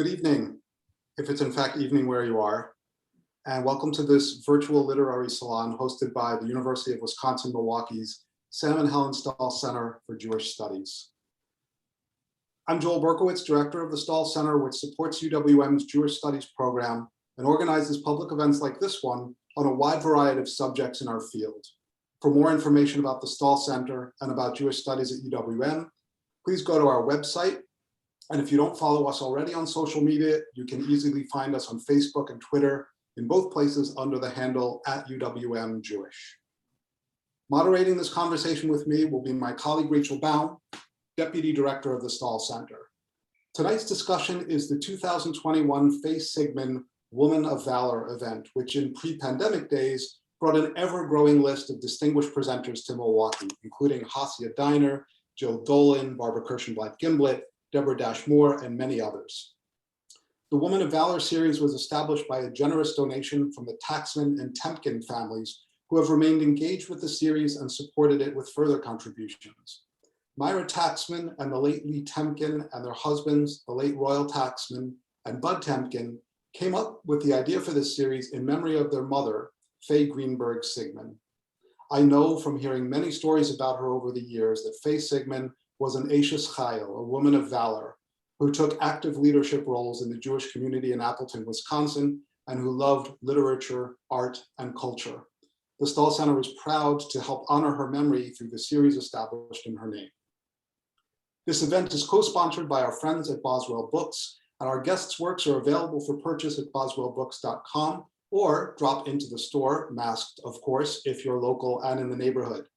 Good evening, if it's in fact evening where you are, and welcome to this virtual literary salon hosted by the University of Wisconsin-Milwaukee's Sam and Helen Stahl Center for Jewish Studies. I'm Joel Berkowitz, director of the Stahl Center, which supports UWM's Jewish Studies program and organizes public events like this one on a wide variety of subjects in our field. For more information about the Stahl Center and about Jewish Studies at UWM, please go to our website. And if you don't follow us already on social media, you can easily find us on Facebook and Twitter, in both places under the handle @UWMJewish. Moderating this conversation with me will be my colleague Rachel Baum, Deputy Director of the Stahl Center. Tonight's discussion is the 2021 Faye Sigman Woman of Valor event, which in pre-pandemic days brought an ever-growing list of distinguished presenters to Milwaukee, including Hasia Diner, Jill Dolan, Barbara Kirshenblatt-Gimblett, Deborah Dash Moore, and many others. The Woman of Valor series was established by a generous donation from the Taxman and Temkin families, who have remained engaged with the series and supported it with further contributions. Myra Taxman and the late Lee Temkin and their husbands, the late Royal Taxman and Bud Temkin, came up with the idea for this series in memory of their mother, Faye Greenberg Sigman. I know from hearing many stories about her over the years that Faye Sigman was an Eishes Chayil, a woman of valor, who took active leadership roles in the Jewish community in Appleton, Wisconsin, and who loved literature, art, and culture. The Stahl Center is proud to help honor her memory through the series established in her name. This event is co-sponsored by our friends at Boswell Books, and our guests' works are available for purchase at boswellbooks.com or drop into the store, masked, of course, if you're local and in the neighborhood.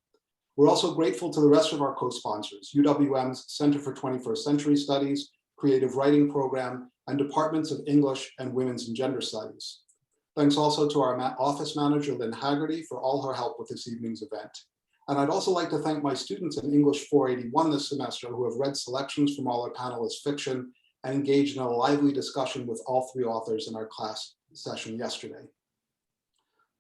We're also grateful to the rest of our co-sponsors, UWM's Center for 21st Century Studies, Creative Writing Program, and Departments of English and Women's and Gender Studies. Thanks also to our office manager, Lynn Haggerty, for all her help with this evening's event. And I'd also like to thank my students in English 481 this semester who have read selections from all our panelists' fiction and engaged in a lively discussion with all three authors in our class session yesterday.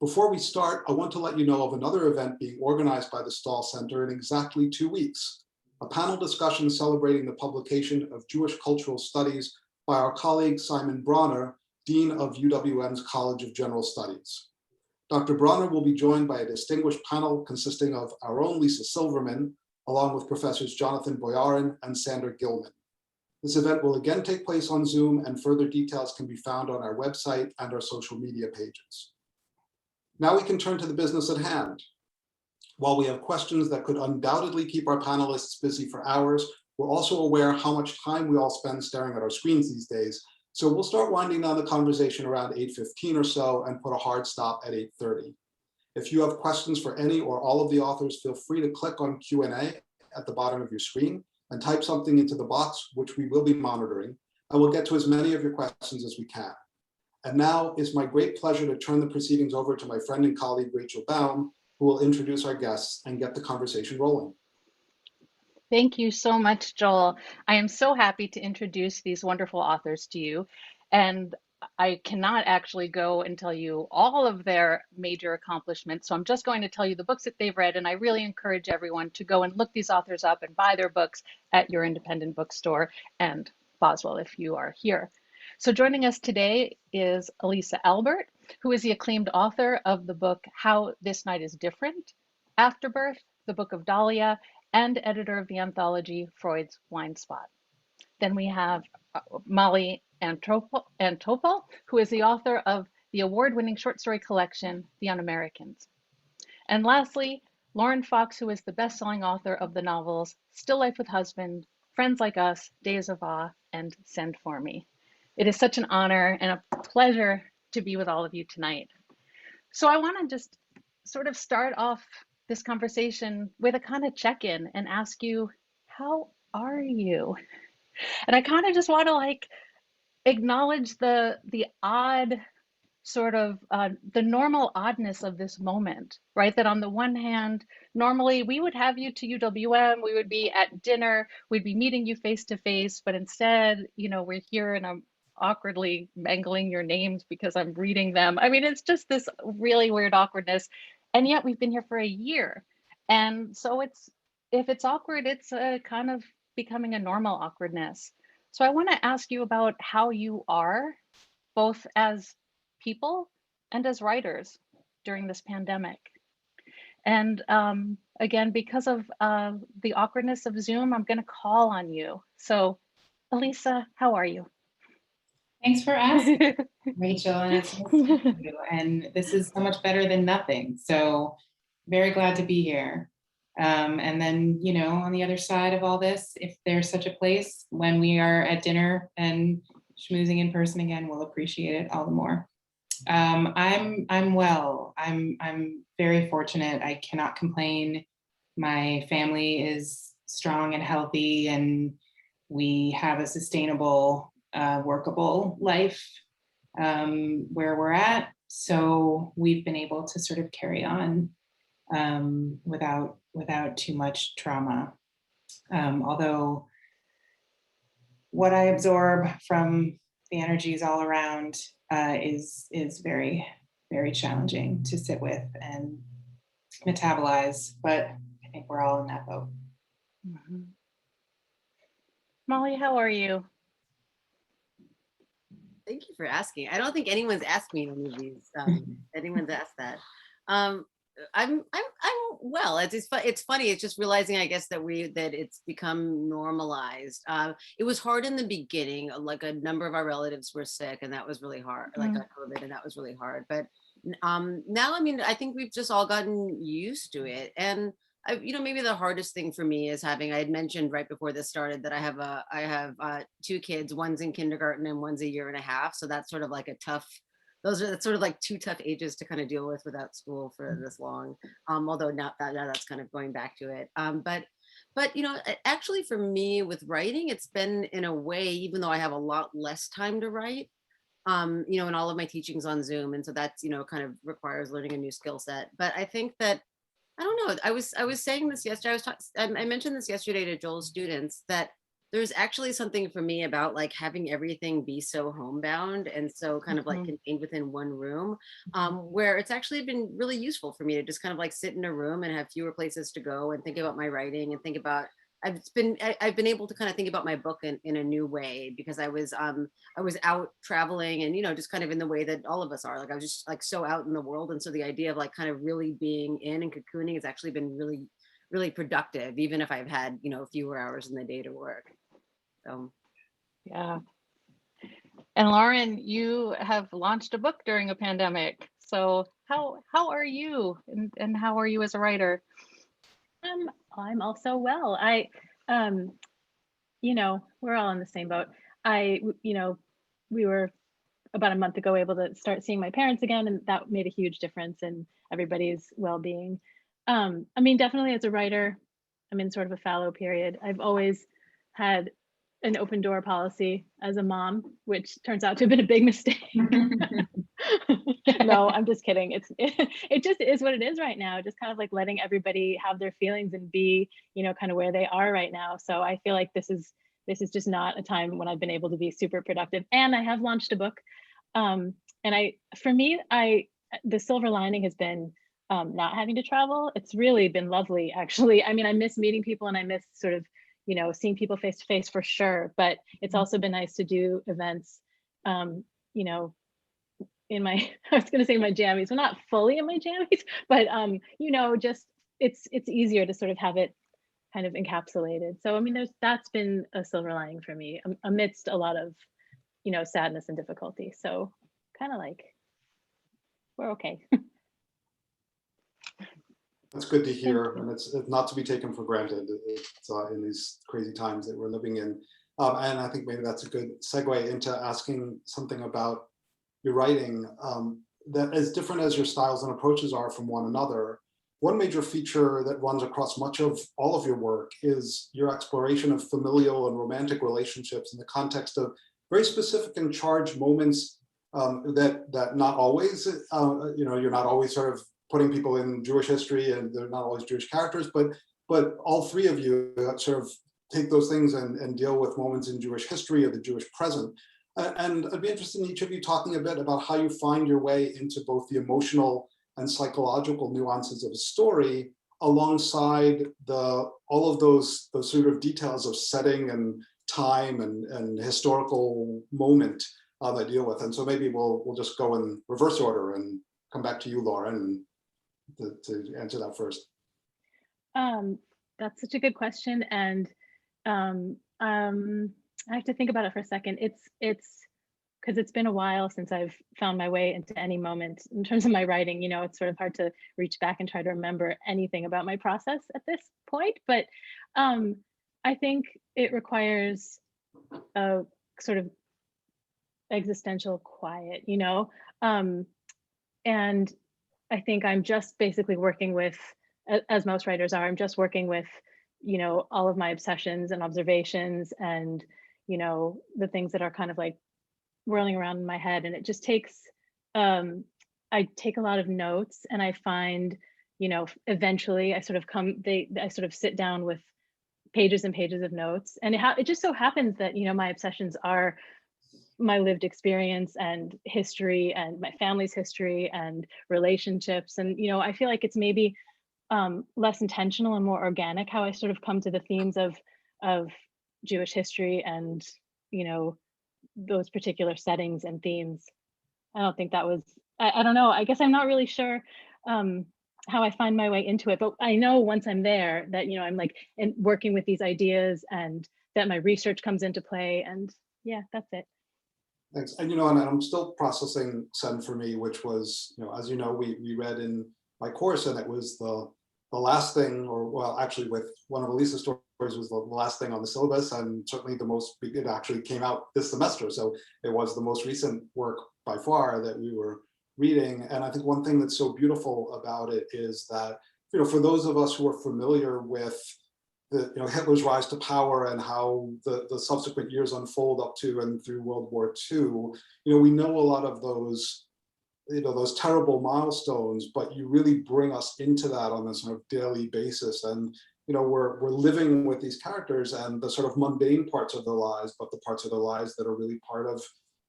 Before we start, I want to let you know of another event being organized by the Stahl Center in exactly 2 weeks, a panel discussion celebrating the publication of Jewish Cultural Studies by our colleague Simon Bronner, Dean of UWM's College of General Studies. Dr. Bronner will be joined by a distinguished panel consisting of our own Lisa Silverman, along with Professors Jonathan Boyarin and Sandra Gilman. This event will again take place on Zoom, and further details can be found on our website and our social media pages. Now we can turn to the business at hand. While we have questions that could undoubtedly keep our panelists busy for hours, we're also aware how much time we all spend staring at our screens these days. So we'll start winding down the conversation around 8:15 or so and put a hard stop at 8:30. If you have questions for any or all of the authors, feel free to click on Q&A at the bottom of your screen and type something into the box, which we will be monitoring, and we'll get to as many of your questions as we can. And now it's my great pleasure to turn the proceedings over to my friend and colleague, Rachel Baum, who will introduce our guests and get the conversation rolling. Thank you so much, Joel. I am so happy to introduce these wonderful authors to you. And I cannot actually go and tell you all of their major accomplishments. So I'm just going to tell you the books that they've read. And I really encourage everyone to go and look these authors up and buy their books at your independent bookstore and Boswell if you are here. So joining us today is Elisa Albert, who is the acclaimed author of the book, How This Night Is Different, Afterbirth, the Book of Dahlia, and editor of the anthology, Freud's Blind Spot. Then we have Molly Antopol, who is the author of the award-winning short story collection, The Un-Americans. And lastly, Lauren Fox, who is the best-selling author of the novels Still Life with Husband, Friends Like Us, Days of Awe, and Send For Me. It is such an honor and a pleasure to be with all of you tonight. So I want to just sort of start off this conversation with a kind of check-in and ask you, how are you? And I kind of just want to acknowledge the odd sort of the normal oddness of this moment, right? That on the one hand, normally we would have you to UWM, we would be at dinner, we'd be meeting you face to face, but instead, we're here and I'm awkwardly mangling your names because I'm reading them. I mean, it's just this really weird awkwardness. And yet we've been here for a year. And so if it's awkward, it's kind of becoming a normal awkwardness. So I want to ask you about how you are, both as people and as writers during this pandemic. And again, because of the awkwardness of Zoom, I'm going to call on you. So, Elisa, how are you? Thanks for asking, Rachel, and it's nice to meet you. And this is so much better than nothing. So very glad to be here. And then, on the other side of all this, if there's such a place, when we are at dinner and schmoozing in person again, we'll appreciate it all the more. I'm well. I'm very fortunate. I cannot complain. My family is strong and healthy, and we have a sustainable, workable life where we're at. So we've been able to sort of carry on without too much trauma. Although what I absorb from the energies all around is very, very challenging to sit with and metabolize. But I think we're all in that boat. Mhm. Molly, how are you? Thank you for asking. I don't think anyone's asked me any of these. Anyone's asked that. I'm well. It's funny. It's just realizing, I guess, that it's become normalized. It was hard in the beginning. Like a number of our relatives were sick, and that was really hard. Like got COVID, and that was really hard. But now, I mean, I think we've just all gotten used to it. And maybe the hardest thing for me is I had mentioned right before this started that I have two kids. One's in kindergarten and one's a year and a half. So that's sort of like that's sort of like two tough ages to kind of deal with without school for this long. Although now that's kind of going back to it. But actually for me with writing, it's been in a way, even though I have a lot less time to write, and all of my teaching's on Zoom. And so that's, kind of requires learning a new skill set. But I think that, I don't know, I was saying this yesterday, I mentioned this yesterday to Joel's students, that there's actually something for me about like having everything be so homebound and so kind of like contained within one room, where it's actually been really useful for me to just kind of like sit in a room and have fewer places to go and think about my writing and think about, I've been able to kind of think about my book in a new way, because I was out traveling and just kind of in the way that all of us are. Like I was just like so out in the world, and so the idea of like kind of really being in and cocooning has actually been really, really productive, even if I've had fewer hours in the day to work. So Yeah. And Lauren, you have launched a book during a pandemic. So how are you, and how are you as a writer? I'm also well. We're all in the same boat. We were about a month ago able to start seeing my parents again, and that made a huge difference in everybody's well-being. I mean, definitely as a writer, I'm in sort of a fallow period. I've always had an open door policy as a mom, which turns out to have been a big mistake. No, I'm just kidding. It just is what it is right now. Just kind of like letting everybody have their feelings and be, kind of where they are right now. So I feel like this is just not a time when I've been able to be super productive. And I have launched a book. For me, the silver lining has been not having to travel. It's really been lovely, actually. I mean, I miss meeting people, and I miss sort of, seeing people face to face for sure. But it's also been nice to do events, in my, I was going to say my jammies, well, not fully in my jammies, but just it's easier to sort of have it kind of encapsulated. So I mean, that's been a silver lining for me amidst a lot of sadness and difficulty. So kind of like we're okay. That's good to hear, and it's not to be taken for granted. It's in these crazy times that we're living in. And I think maybe that's a good segue into asking something about your writing, that as different as your styles and approaches are from one another. One major feature that runs across much of all of your work is your exploration of familial and romantic relationships in the context of very specific and charged moments that not always, you're not always sort of putting people in Jewish history, and they're not always Jewish characters, but all three of you sort of take those things and deal with moments in Jewish history or the Jewish present. And I'd be interested in each of you talking a bit about how you find your way into both the emotional and psychological nuances of a story, alongside all of those sort of details of setting and time and historical moment that deal with. And so maybe we'll just go in reverse order and come back to you, Lauren, to answer that first. That's such a good question, and I have to think about it for a second. It's because it's been a while since I've found my way into any moment in terms of my writing. You know, it's sort of hard to reach back and try to remember anything about my process at this point. But I think it requires a sort of existential quiet, you know, and I think I'm just basically working with, as most writers are, I'm just working with, you know, all of my obsessions and observations and, you know, the things that are kind of like whirling around in my head. And it just takes, I take a lot of notes, and I find, you know, eventually I sort of I sort of sit down with pages and pages of notes. And it just so happens that, you know, my obsessions are my lived experience and history and my family's history and relationships. And, you know, I feel like it's maybe less intentional and more organic how I sort of come to the themes of Jewish history and, you know, those particular settings and themes. I don't think that was, I don't know, I guess I'm not really sure how I find my way into it, but I know once I'm there that, you know, I'm like working with these ideas and that my research comes into play, and yeah, that's it. Thanks. And, you know, and I'm still processing Send for Me, which was, you know, as you know, we read in my course, and it was the last thing, or well, actually with one of Elisa's stories was the last thing on the syllabus, and certainly the most, it actually came out this semester. So it was the most recent work by far that we were reading. And I think one thing that's so beautiful about it is that, you know, for those of us who are familiar with you know, Hitler's rise to power and how the subsequent years unfold up to and through World War II, you know, we know a lot of those, you know, those terrible milestones, but you really bring us into that on a sort of daily basis. And, you know, we're living with these characters and the sort of mundane parts of their lives, but the parts of their lives that are really part of,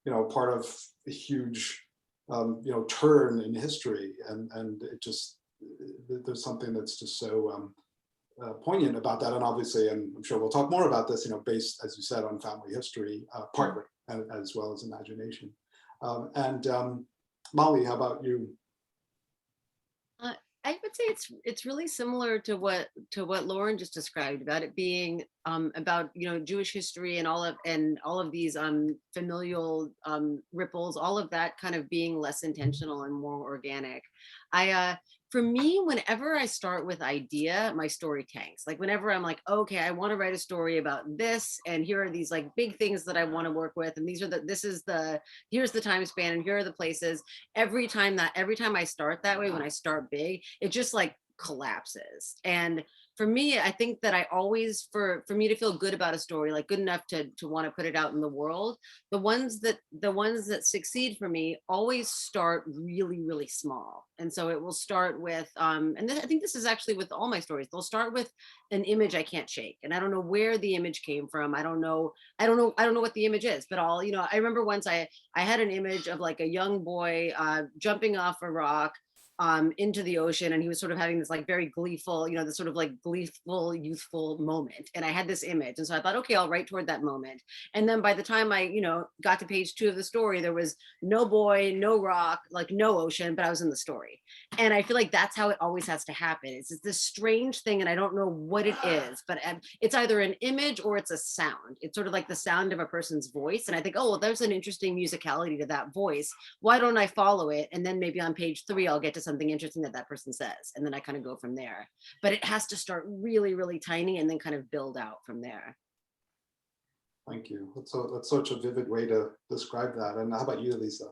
you know, part of a huge, you know, turn in history. And it just, there's something that's just so, poignant about that. And obviously, and I'm sure we'll talk more about this, you know, based, as you said, on family history, partly, as well as imagination. Molly, how about you? I would say it's really similar to what Lauren just described, about it being about, you know, Jewish history and all of these familial ripples, all of that kind of being less intentional and more organic. For me, whenever I start with idea, my story tanks. Like whenever I'm like, okay, I want to write a story about this, and here are these like big things that I want to work with, and here's the time span, and here are the places. Every time I start that way, when I start big, it just like collapses. And for me, I think that I always, for me to feel good about a story, like good enough to want to put it out in the world, the ones that succeed for me always start really, really small. And so it will start with, I think this is actually with all my stories, they'll start with an image I can't shake. And I don't know where the image came from. I don't know what the image is, but I remember once I had an image of like a young boy jumping off a rock into the ocean, and he was sort of having this like very gleeful, this sort of like gleeful, youthful moment. And I had this image, and so I thought, okay, I'll write toward that moment. And then by the time I, got to page 2 of the story, there was no boy, no rock, like no ocean, but I was in the story. And I feel like that's how it always has to happen. It's this strange thing, and I don't know what it is, but it's either an image or it's a sound. It's sort of like the sound of a person's voice. And I think, oh, well, there's an interesting musicality to that voice. Why don't I follow it? And then maybe on page 3, I'll get to something interesting that person says. And then I kind of go from there. But it has to start really, really tiny and then kind of build out from there. Thank you. That's such a vivid way to describe that. And how about you, Elisa?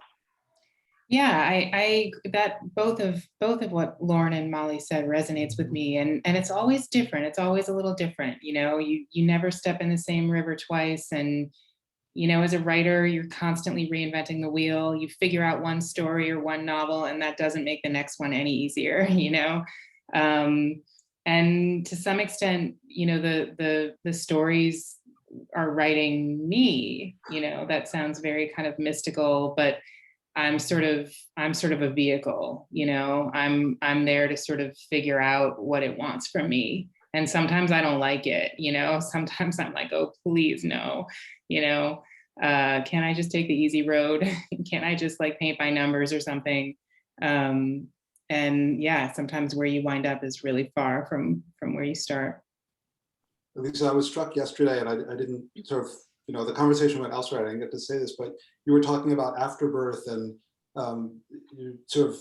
Yeah, I that both of what Lauren and Molly said resonates with me, and it's always different. It's always a little different. You never step in the same river twice, and as a writer, you're constantly reinventing the wheel. You figure out one story or one novel, and that doesn't make the next one any easier. And to some extent, the stories are writing me. That sounds very kind of mystical, but I'm sort of a vehicle. I'm there to sort of figure out what it wants from me. And sometimes I don't like it, you know, sometimes I'm like, oh, please, no, you know, can I just take the easy road? Can I just like paint by numbers or something? And yeah, sometimes where you wind up is really far from where you start. Elisa, I was struck yesterday, and I didn't sort of, the conversation went elsewhere. I didn't get to say this, but you were talking about afterbirth and you sort of,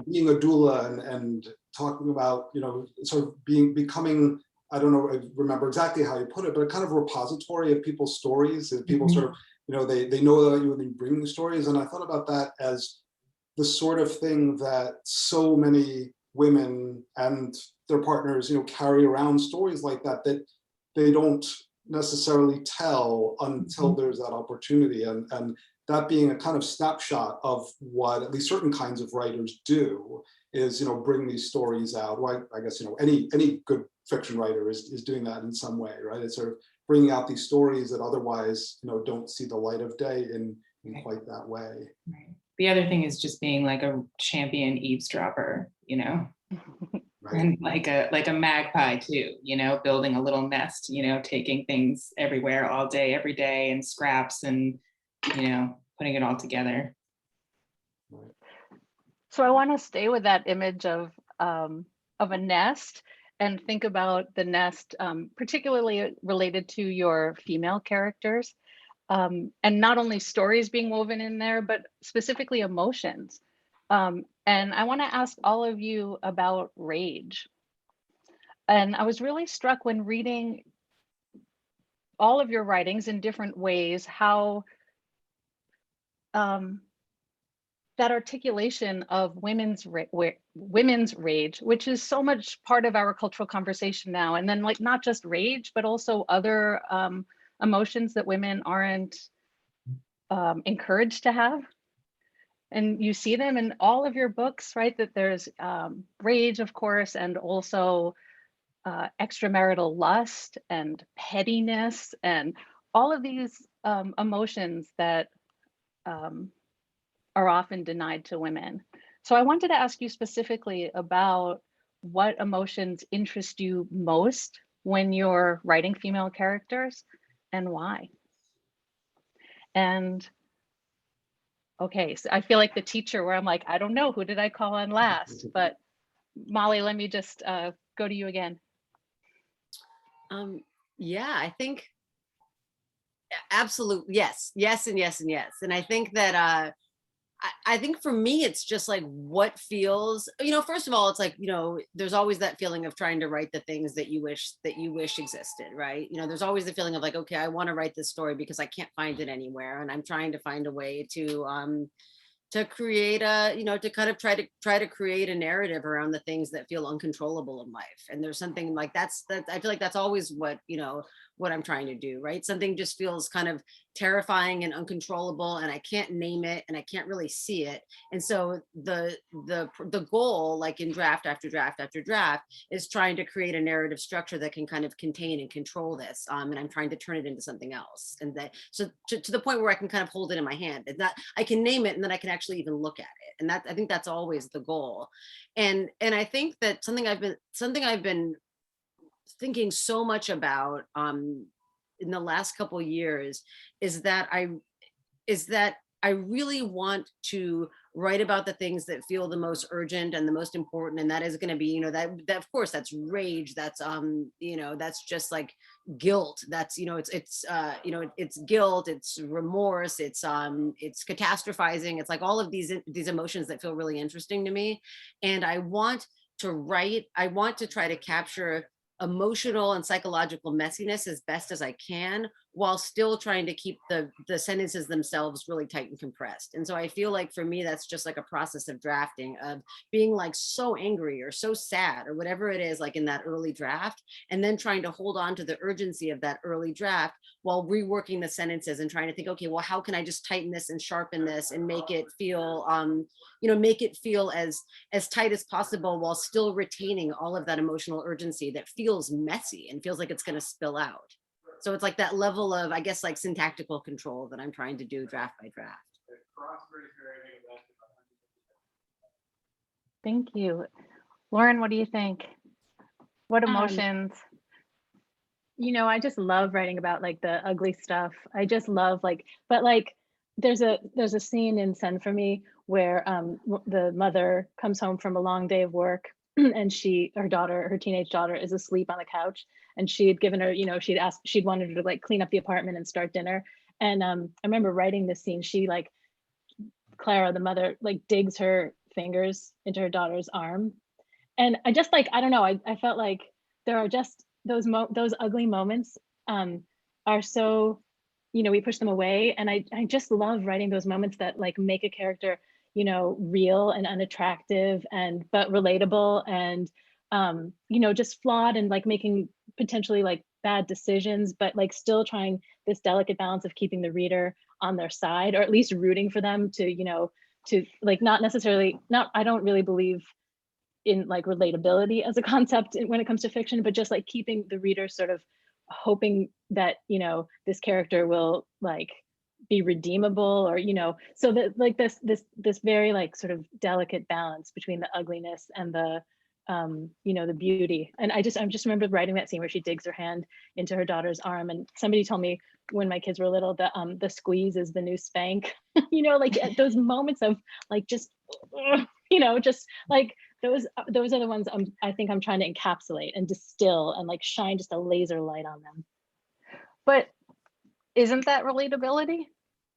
being a doula and talking about, sort of becoming, I don't know, I remember exactly how you put it, but a kind of repository of people's stories, and people sort of, they know that you would be bringing stories. And I thought about that as the sort of thing that so many women and their partners, carry around stories like that, that they don't necessarily tell until there's that opportunity. And that being a kind of snapshot of what at least certain kinds of writers do is, bring these stories out. Well, I guess, any good fiction writer is doing that in some way, right? It's sort of bringing out these stories that otherwise, don't see the light of day in quite that way. Right. The other thing is just being like a champion eavesdropper, Right. and like a magpie too, building a little nest, taking things everywhere all day, every day, and scraps and, putting it all together. So I want to stay with that image of a nest and think about the nest, particularly related to your female characters, and not only stories being woven in there, but specifically emotions. And I want to ask all of you about rage. And I was really struck when reading all of your writings in different ways, how that articulation of women's rage, which is so much part of our cultural conversation now, and then like not just rage, but also other emotions that women aren't encouraged to have. And you see them in all of your books, right? That there's rage, of course, and also extramarital lust and pettiness and all of these emotions that are often denied to women. So I wanted to ask you specifically about what emotions interest you most when you're writing female characters and why. And okay, so I feel like the teacher where I'm like, I don't know, who did I call on last? But Molly, let me just go to you again. Yeah, I think absolutely yes, yes, and yes, and yes. And I think that I think for me, it's just like what feels, first of all, it's like, there's always that feeling of trying to write the things that you wish existed, right? There's always the feeling of like, okay, I want to write this story because I can't find it anywhere. And I'm trying to find a way to create to kind of try to create a narrative around the things that feel uncontrollable in life. And there's something like that I feel like that's always what I'm trying to do, right? Something just feels kind of terrifying and uncontrollable, and I can't name it and I can't really see it. And so the goal, like in draft after draft after draft, is trying to create a narrative structure that can kind of contain and control this. And I'm trying to turn it into something else. And that, so to the point where I can kind of hold it in my hand. It's not, I can name it and then I can actually even look at it. And I think that's always the goal. And I think that something I've been thinking so much about in the last couple of years is that I really want to write about the things that feel the most urgent and the most important, and that is going to be, that of course that's rage, that's that's just like guilt, that's it's guilt, it's remorse, it's catastrophizing, it's like all of these emotions that feel really interesting to me. And I want to try to capture emotional and psychological messiness as best as I can, while still trying to keep the sentences themselves really tight and compressed. And so I feel like for me, that's just like a process of drafting, of being like so angry or so sad or whatever it is, like in that early draft, and then trying to hold on to the urgency of that early draft while reworking the sentences and trying to think, okay, well, how can I just tighten this and sharpen this and make it feel, make it feel as tight as possible while still retaining all of that emotional urgency that feels messy and feels like it's going to spill out. So it's like that level of, I guess, like syntactical control that I'm trying to do draft by draft. Thank you. Lauren, what do you think? What emotions? You know, I just love writing about like the ugly stuff. I just love like, but like there's a scene in Send for Me where the mother comes home from a long day of work and her teenage daughter is asleep on the couch, and she had given her, you know, she'd wanted her to like clean up the apartment and start dinner. And I remember writing this scene. She like, Clara, the mother, like digs her fingers into her daughter's arm. And I just like, I don't know, I felt like there are just those ugly moments are so, you know, we push them away. And I just love writing those moments that like make a character, you know, real and unattractive and but relatable, and you know, just flawed and like making potentially like bad decisions, but like still trying this delicate balance of keeping the reader on their side, or at least rooting for them to, you know, to like not necessarily, not, I don't really believe in like relatability as a concept when it comes to fiction, but just like keeping the reader sort of hoping that, you know, this character will like be redeemable, or, you know, so that like this very like sort of delicate balance between the ugliness and the you know, the beauty. And I just remember writing that scene where she digs her hand into her daughter's arm, and somebody told me when my kids were little that the squeeze is the new spank. You know, like at those moments of like just you know, just like those are the ones I think I'm trying to encapsulate and distill and like shine just a laser light on them. But isn't that relatability?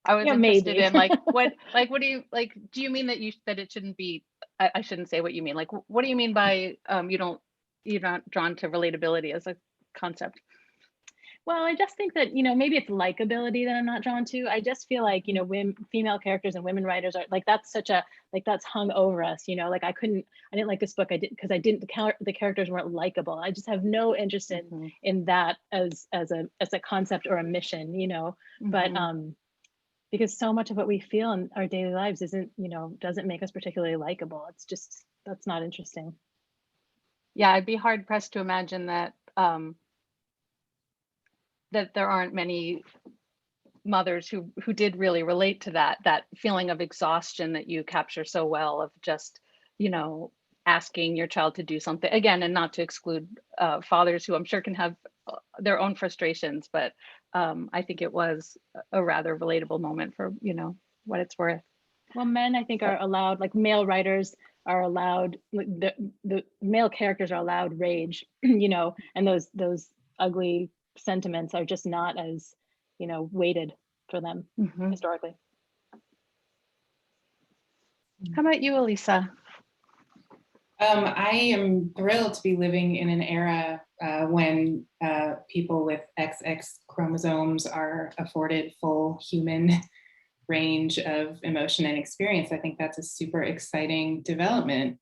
I was Yeah, interested maybe. in like what do you like, do you mean that that it shouldn't be, I shouldn't say what you mean. Like what do you mean by you're not drawn to relatability as a concept? Well, I just think that, you know, maybe it's likability that I'm not drawn to. I just feel like, you know, female characters and women writers are like, that's such a, like, that's hung over us, you know, like I didn't like this book. Because the characters weren't likable. I just have no interest in that as a concept or a mission, you know, but because so much of what we feel in our daily lives isn't, you know, doesn't make us particularly likable. It's just, that's not interesting. Yeah, I'd be hard pressed to imagine that that there aren't many mothers who did really relate to that feeling of exhaustion that you capture so well, of just, you know, asking your child to do something again, and not to exclude fathers who I'm sure can have their own frustrations, but I think it was a rather relatable moment for, you know, what it's worth. Well, men, I think, are allowed, like male writers are allowed, like the male characters are allowed rage, you know, and those ugly sentiments are just not as, you know, weighted for them historically. How about you, Elisa? I am thrilled to be living in an era when people with XX chromosomes are afforded full human range of emotion and experience. I think that's a super exciting development.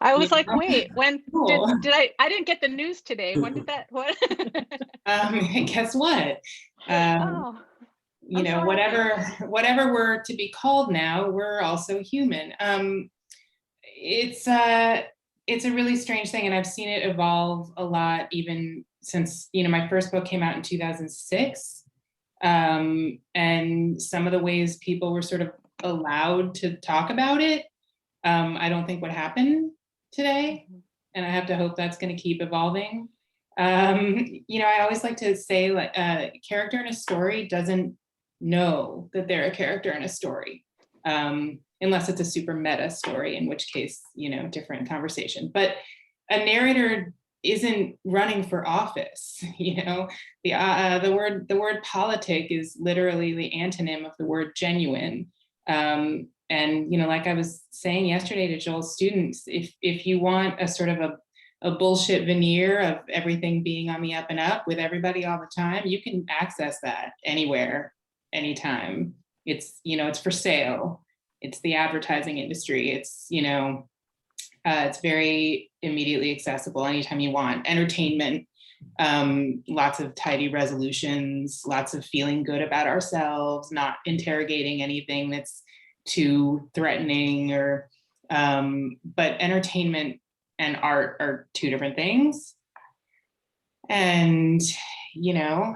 I was like, wait, when cool. did I didn't get the news today. When did that, what? Guess what? Oh, you know, whatever we're to be called now, we're also human. It's a really strange thing, and I've seen it evolve a lot even since, you know, my first book came out in 2006. And some of the ways people were sort of allowed to talk about it, I don't think would happen today. And I have to hope that's going to keep evolving. You know, I always like to say, like, a character in a story doesn't know that they're a character in a story, unless it's a super meta story, in which case, you know, different conversation. But a narrator isn't running for office. You know, the word politic is literally the antonym of the word genuine. And, you know, like I was saying yesterday to Joel's students, if you want a sort of a bullshit veneer of everything being on the up and up with everybody all the time, you can access that anywhere, anytime. It's, you know, it's for sale. It's the advertising industry. It's, you know, it's very immediately accessible anytime you want. Entertainment, lots of tidy resolutions, lots of feeling good about ourselves, not interrogating anything that's too threatening, or but entertainment and art are two different things. And, you know,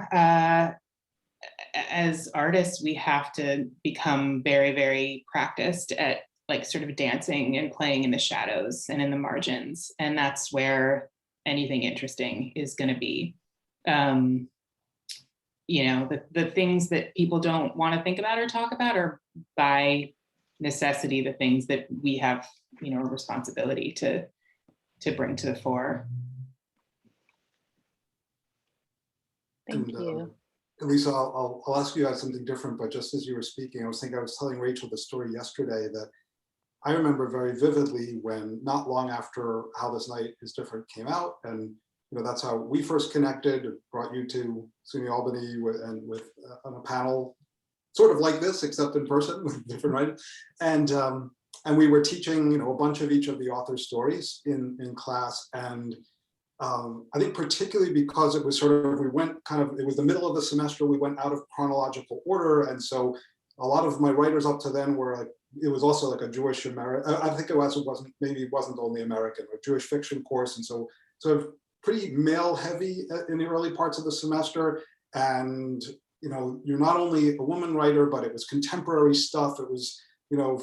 as artists, we have to become very, very practiced at like sort of dancing and playing in the shadows and in the margins. And that's where anything interesting is going to be. The things that people don't want to think about or talk about are by necessity the things that we have, a responsibility to bring to the fore. Thank you. Elisa, I'll ask you about something different, but just as you were speaking, I was telling Rachel the story yesterday that I remember very vividly when not long after How This Night Is Different came out, and that's how we first connected, brought you to SUNY Albany on a panel, sort of like this, except in person with different writers. And we were teaching, a bunch of each of the author's stories in class. And I think particularly because it was it was the middle of the semester, we went out of chronological order. And so a lot of my writers up to then were like, it was also like a Jewish American, I think it wasn't only American, or Jewish fiction course. And so sort of pretty male heavy in the early parts of the semester. And, you're not only a woman writer, but it was contemporary stuff. It was,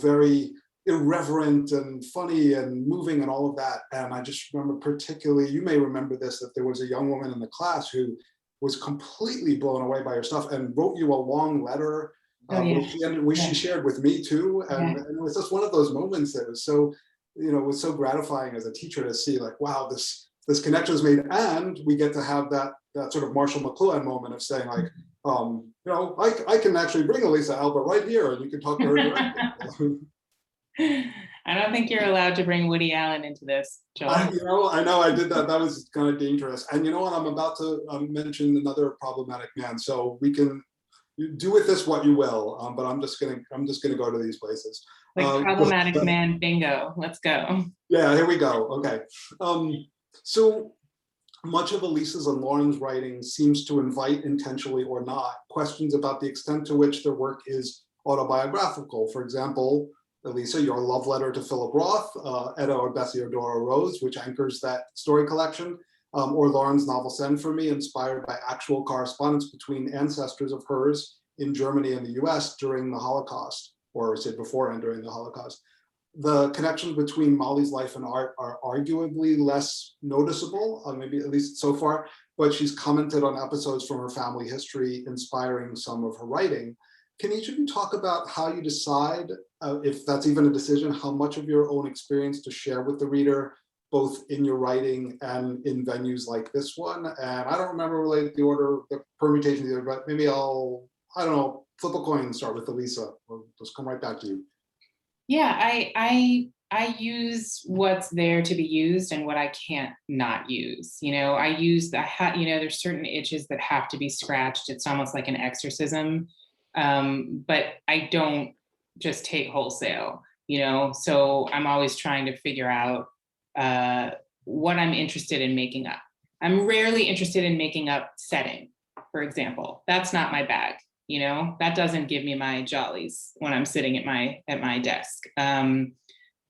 very irreverent and funny and moving and all of that. And I just remember particularly, you may remember this, that there was a young woman in the class who was completely blown away by your stuff and wrote you a long letter, which she shared with me too. And it was just one of those moments that was so, it was so gratifying as a teacher to see like, wow, this connection is made, and we get to have that sort of Marshall McLuhan moment of saying like, I can actually bring Elisa Albert right here and you can talk to her directly. I don't think you're allowed to bring Woody Allen into this, Joel. I know I did that. That was kind of dangerous. And you know what? I'm about to mention another problematic man. So we can do with this what you will. But I'm just gonna go to these places. Like problematic man bingo. Let's go. Yeah, here we go. Okay. So much of Elisa's and Lauren's writing seems to invite, intentionally or not, questions about the extent to which their work is autobiographical. For example, Elisa, your love letter to Philip Roth, Etta or Bessie or Dora Rose, which anchors that story collection, or Lauren's novel Send For Me, inspired by actual correspondence between ancestors of hers in Germany and the US during the Holocaust, or say before and during the Holocaust. The connections between Molly's life and art are arguably less noticeable, maybe at least so far, but she's commented on episodes from her family history, inspiring some of her writing. Can each of you talk about how you decide, if that's even a decision, how much of your own experience to share with the reader, both in your writing and in venues like this one? And I don't remember really the order, the permutation either, but maybe flip a coin and start with Elisa. We'll just come right back to you. Yeah, I use what's there to be used and what I can't not use. I use there's certain itches that have to be scratched. It's almost like an exorcism. But I don't just take wholesale, so I'm always trying to figure out what I'm interested in making up. I'm rarely interested in making up setting, for example. That's not my bag. That doesn't give me my jollies when I'm sitting at my desk. I'm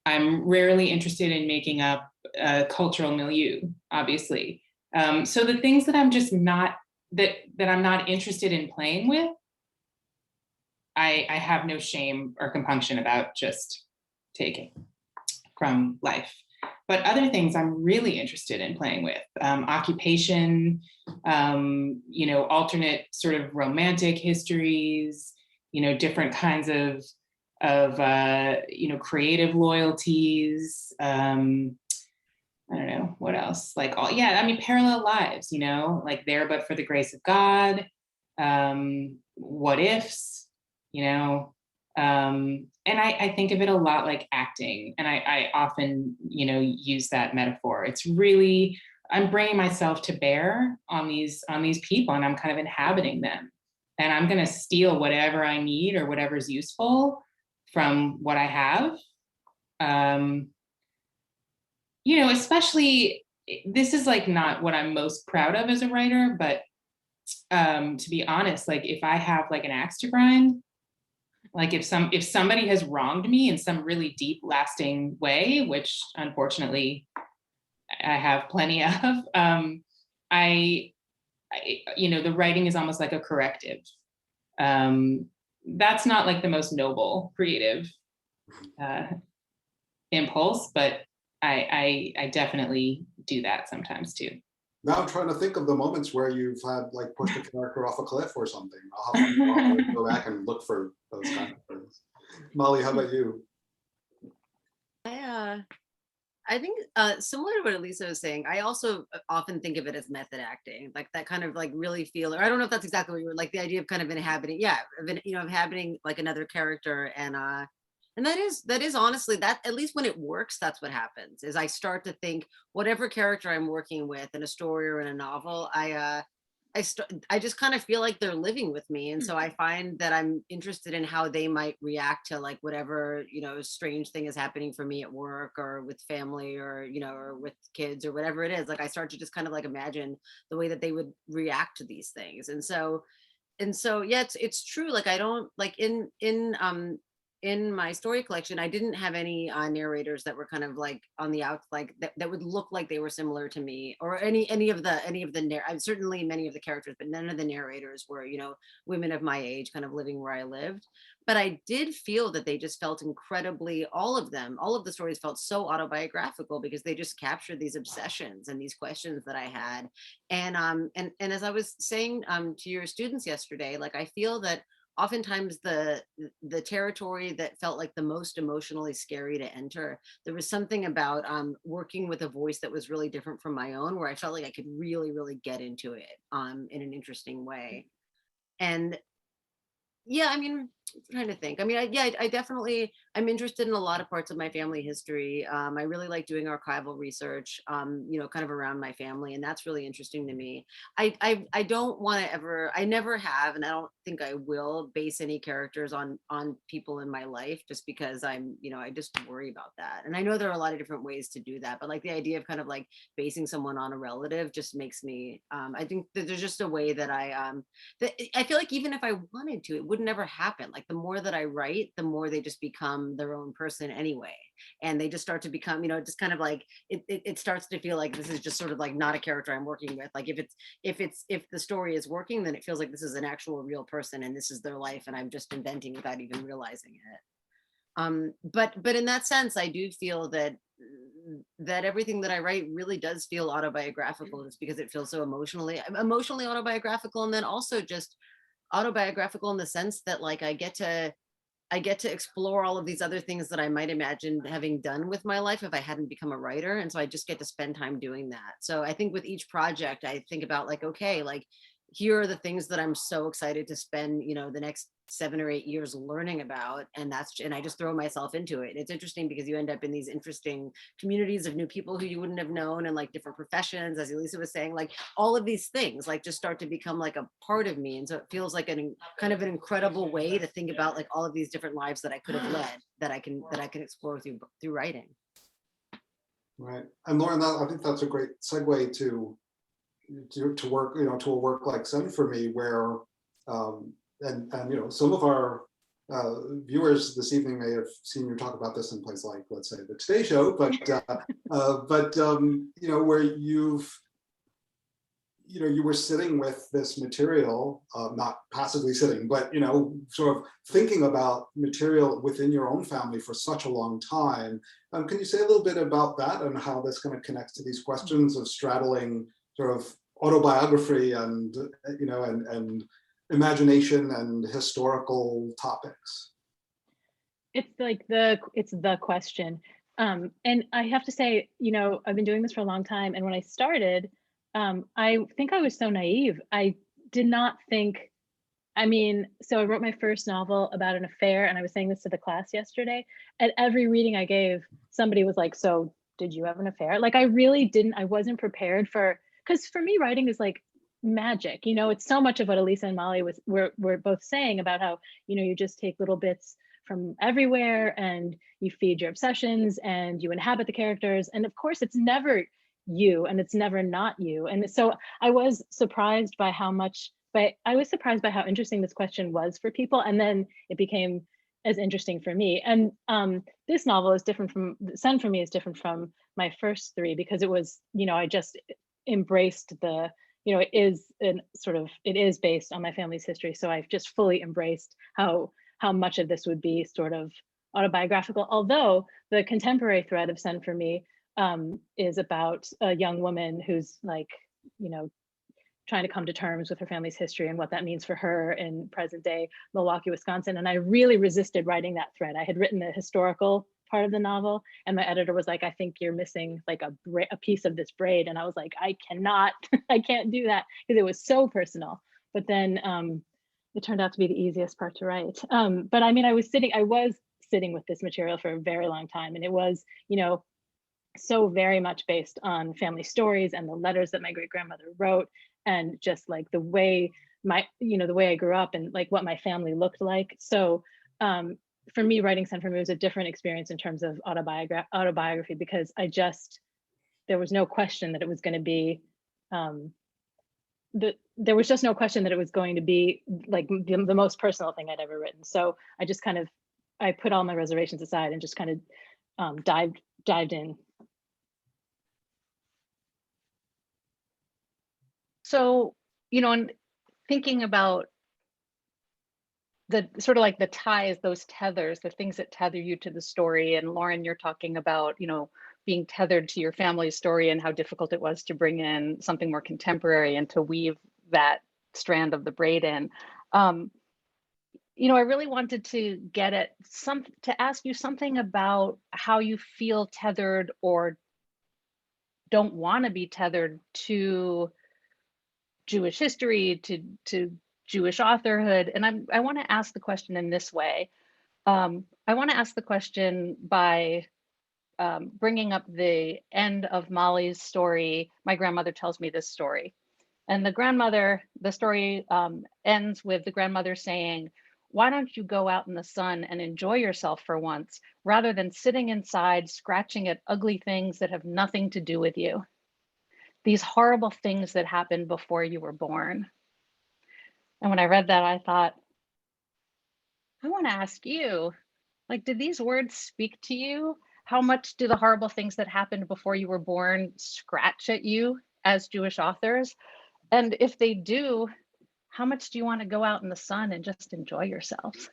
rarely interested in making up a cultural milieu, obviously. So the things that I'm just not, that I'm not interested in playing with, I have no shame or compunction about just taking from life. But other things I'm really interested in playing with, occupation, alternate sort of romantic histories, different kinds of creative loyalties. I don't know what else. Parallel lives. Like There But For the Grace of God. What ifs. And I think of it a lot like acting, and I often, use that metaphor. It's really, I'm bringing myself to bear on these people, and I'm kind of inhabiting them, and I'm going to steal whatever I need or whatever's useful from what I have. Especially, this is like not what I'm most proud of as a writer, but to be honest, like if I have like an axe to grind, like if somebody has wronged me in some really deep, lasting way, which unfortunately I have plenty of, the writing is almost like a corrective. That's not like the most noble creative impulse, but I definitely do that sometimes too. Now I'm trying to think of the moments where you've had like pushed a character off a cliff or something. I'll go back and look for those kind of things. Molly, how about you? I think similar to what Elisa was saying, I also often think of it as method acting, like that kind of like really feel, or I don't know if that's exactly what you were like, the idea of kind of inhabiting, inhabiting like another character, and that is honestly that, at least when it works, that's what happens. Is I start to think whatever character I'm working with in a story or in a novel, I just kind of feel like they're living with me. And so I find that I'm interested in how they might react to like whatever, strange thing is happening for me at work or with family or, or with kids or whatever it is. Like I start to just kind of like imagine the way that they would react to these things. And so yeah, it's true. Like I don't like in my story collection, I didn't have any narrators that were kind of like on the out, like that would look like they were similar to me, or any of the certainly many of the characters, but none of the narrators were, women of my age kind of living where I lived. But I did feel that they just felt incredibly, all of the stories felt so autobiographical because they just captured these obsessions and these questions that I had. And as I was saying to your students yesterday, like I feel that oftentimes the territory that felt like the most emotionally scary to enter, there was something about working with a voice that was really different from my own, where I felt like I could really, really get into it in an interesting way. And yeah, I mean, I'm trying to think. I mean, I definitely, I'm interested in a lot of parts of my family history. I really like doing archival research, kind of around my family, and that's really interesting to me. I don't want to ever, I never have, and I don't think I will base any characters on people in my life, just because I'm, I just worry about that. And I know there are a lot of different ways to do that, but like the idea of kind of like basing someone on a relative just makes me, I think that there's just a way that I feel like even if I wanted to, it would never happen. Like the more that I write, the more they just become their own person anyway. And they just start to become, just kind of like, it starts to feel like this is just sort of like not a character I'm working with. Like if the story is working, then it feels like this is an actual real person and this is their life and I'm just inventing without even realizing it. But in that sense, I do feel that everything that I write really does feel autobiographical, just because it feels so emotionally autobiographical, and then also just autobiographical in the sense that like I get to explore all of these other things that I might imagine having done with my life if I hadn't become a writer. And so I just get to spend time doing that. So I think with each project, I think about like, okay, like here are the things that I'm so excited to spend, the next 7 or 8 years learning about. And I just throw myself into it. And it's interesting because you end up in these interesting communities of new people who you wouldn't have known, and like different professions, as Elisa was saying, like all of these things like just start to become like a part of me. And so it feels like kind of an incredible way to think about like all of these different lives that I could have led, that I can explore through writing. Right. And Lauren, I think that's a great segue to work, to a work like Send For Me, where and some of our viewers this evening may have seen you talk about this in places like, let's say, the Today Show, but where you were sitting with this material, not passively sitting, but sort of thinking about material within your own family for such a long time. Can you say a little bit about that and how this kind of connects to these questions of straddling sort of autobiography and and imagination and historical topics? It's like it's the question. And I have to say, I've been doing this for a long time. And when I started, I think I was so naive. I did not think, so I wrote my first novel about an affair, and I was saying this to the class yesterday. At every reading I gave, somebody was like, so did you have an affair? Like I wasn't prepared because for me, writing is like magic. It's so much of what Elisa and Molly were both saying about how, you just take little bits from everywhere and you feed your obsessions and you inhabit the characters. And of course, it's never you and it's never not you. And so I was surprised by how interesting this question was for people. And then it became as interesting for me. And this novel is different from Send For Me is different from my first three, because it was, I just embraced it is based on my family's history. So I've just fully embraced how much of this would be sort of autobiographical, although the contemporary thread of Send For Me is about a young woman who's like, trying to come to terms with her family's history and what that means for her in present day Milwaukee, Wisconsin. And I really resisted writing that thread. I had written the historical part of the novel, and my editor was like, I think you're missing like a piece of this braid. And I was like, I cannot, I can't do that, because it was so personal. But then it turned out to be the easiest part to write. But I mean, I was sitting with this material for a very long time, and it was, so very much based on family stories and the letters that my great grandmother wrote, and just like the way the way I grew up and like what my family looked like. So for me, writing Sent for Me was a different experience in terms of autobiography, because there was no question that it was going to be there was just no question that it was going to be like the most personal thing I'd ever written. So I just I put all my reservations aside and just kind of dived in. So, and thinking about the sort of like the ties, those tethers, the things that tether you to the story. And Lauren, you're talking about, being tethered to your family's story and how difficult it was to bring in something more contemporary and to weave that strand of the braid in. I really wanted to get at to ask you something about how you feel tethered or don't want to be tethered to Jewish history, to Jewish authorhood. And I want to ask the question in this way. I want to ask the question by bringing up the end of Molly's story. My grandmother tells me this story. And the story ends with the grandmother saying, why don't you go out in the sun and enjoy yourself for once, rather than sitting inside scratching at ugly things that have nothing to do with you? These horrible things that happened before you were born. And when I read that, I thought, I want to ask you, like, did these words speak to you? How much do the horrible things that happened before you were born scratch at you as Jewish authors? And if they do, how much do you want to go out in the sun and just enjoy yourselves?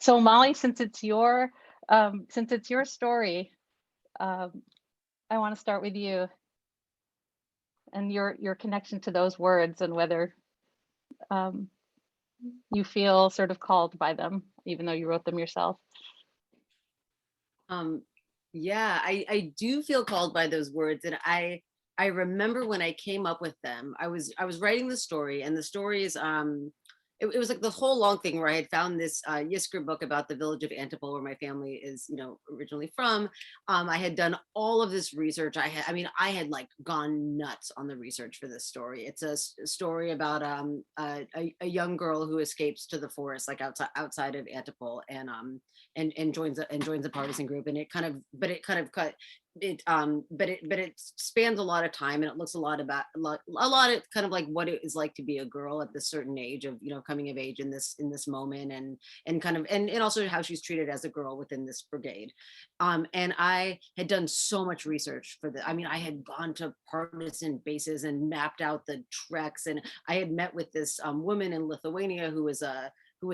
So Molly, since it's your story, I want to start with you and your connection to those words, and whether you feel sort of called by them, even though you wrote them yourself. Yeah, I do feel called by those words, and I remember when I came up with them. I was writing the story, and the story is it was like the whole long thing where I had found this Yisker book about the village of Antopol, where my family is, originally from. I had done all of this research. I had like gone nuts on the research for this story. It's a story about a young girl who escapes to the forest, like outside of Antopol, and joins a partisan group, and but it spans a lot of time, and it looks a lot of kind of like what it is like to be a girl at this certain age of coming of age in this moment, and kind of and also how she's treated as a girl within this brigade. And I had done so much research for the I had gone to partisan bases and mapped out the treks, and I had met with this woman in Lithuania who was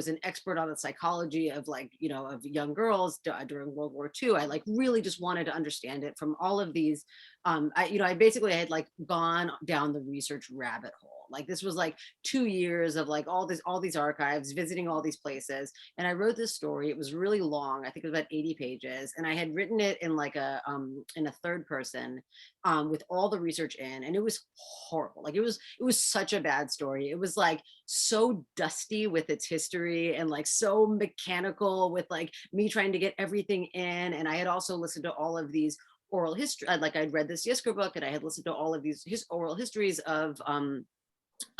an expert on the psychology of of young girls during World War II. I like really just wanted to understand it from all of these. I basically had like gone down the research rabbit hole. Like this was like 2 years of like all these archives, visiting all these places. And I wrote this story. It was really long. I think it was about 80 pages. And I had written it in like in a third person with all the research in, and it was horrible. Like it was such a bad story. It was like so dusty with its history, and like so mechanical with like me trying to get everything in. And I had also listened to all of these oral history, like I'd read this Yisker book, and I had listened to all of these oral histories of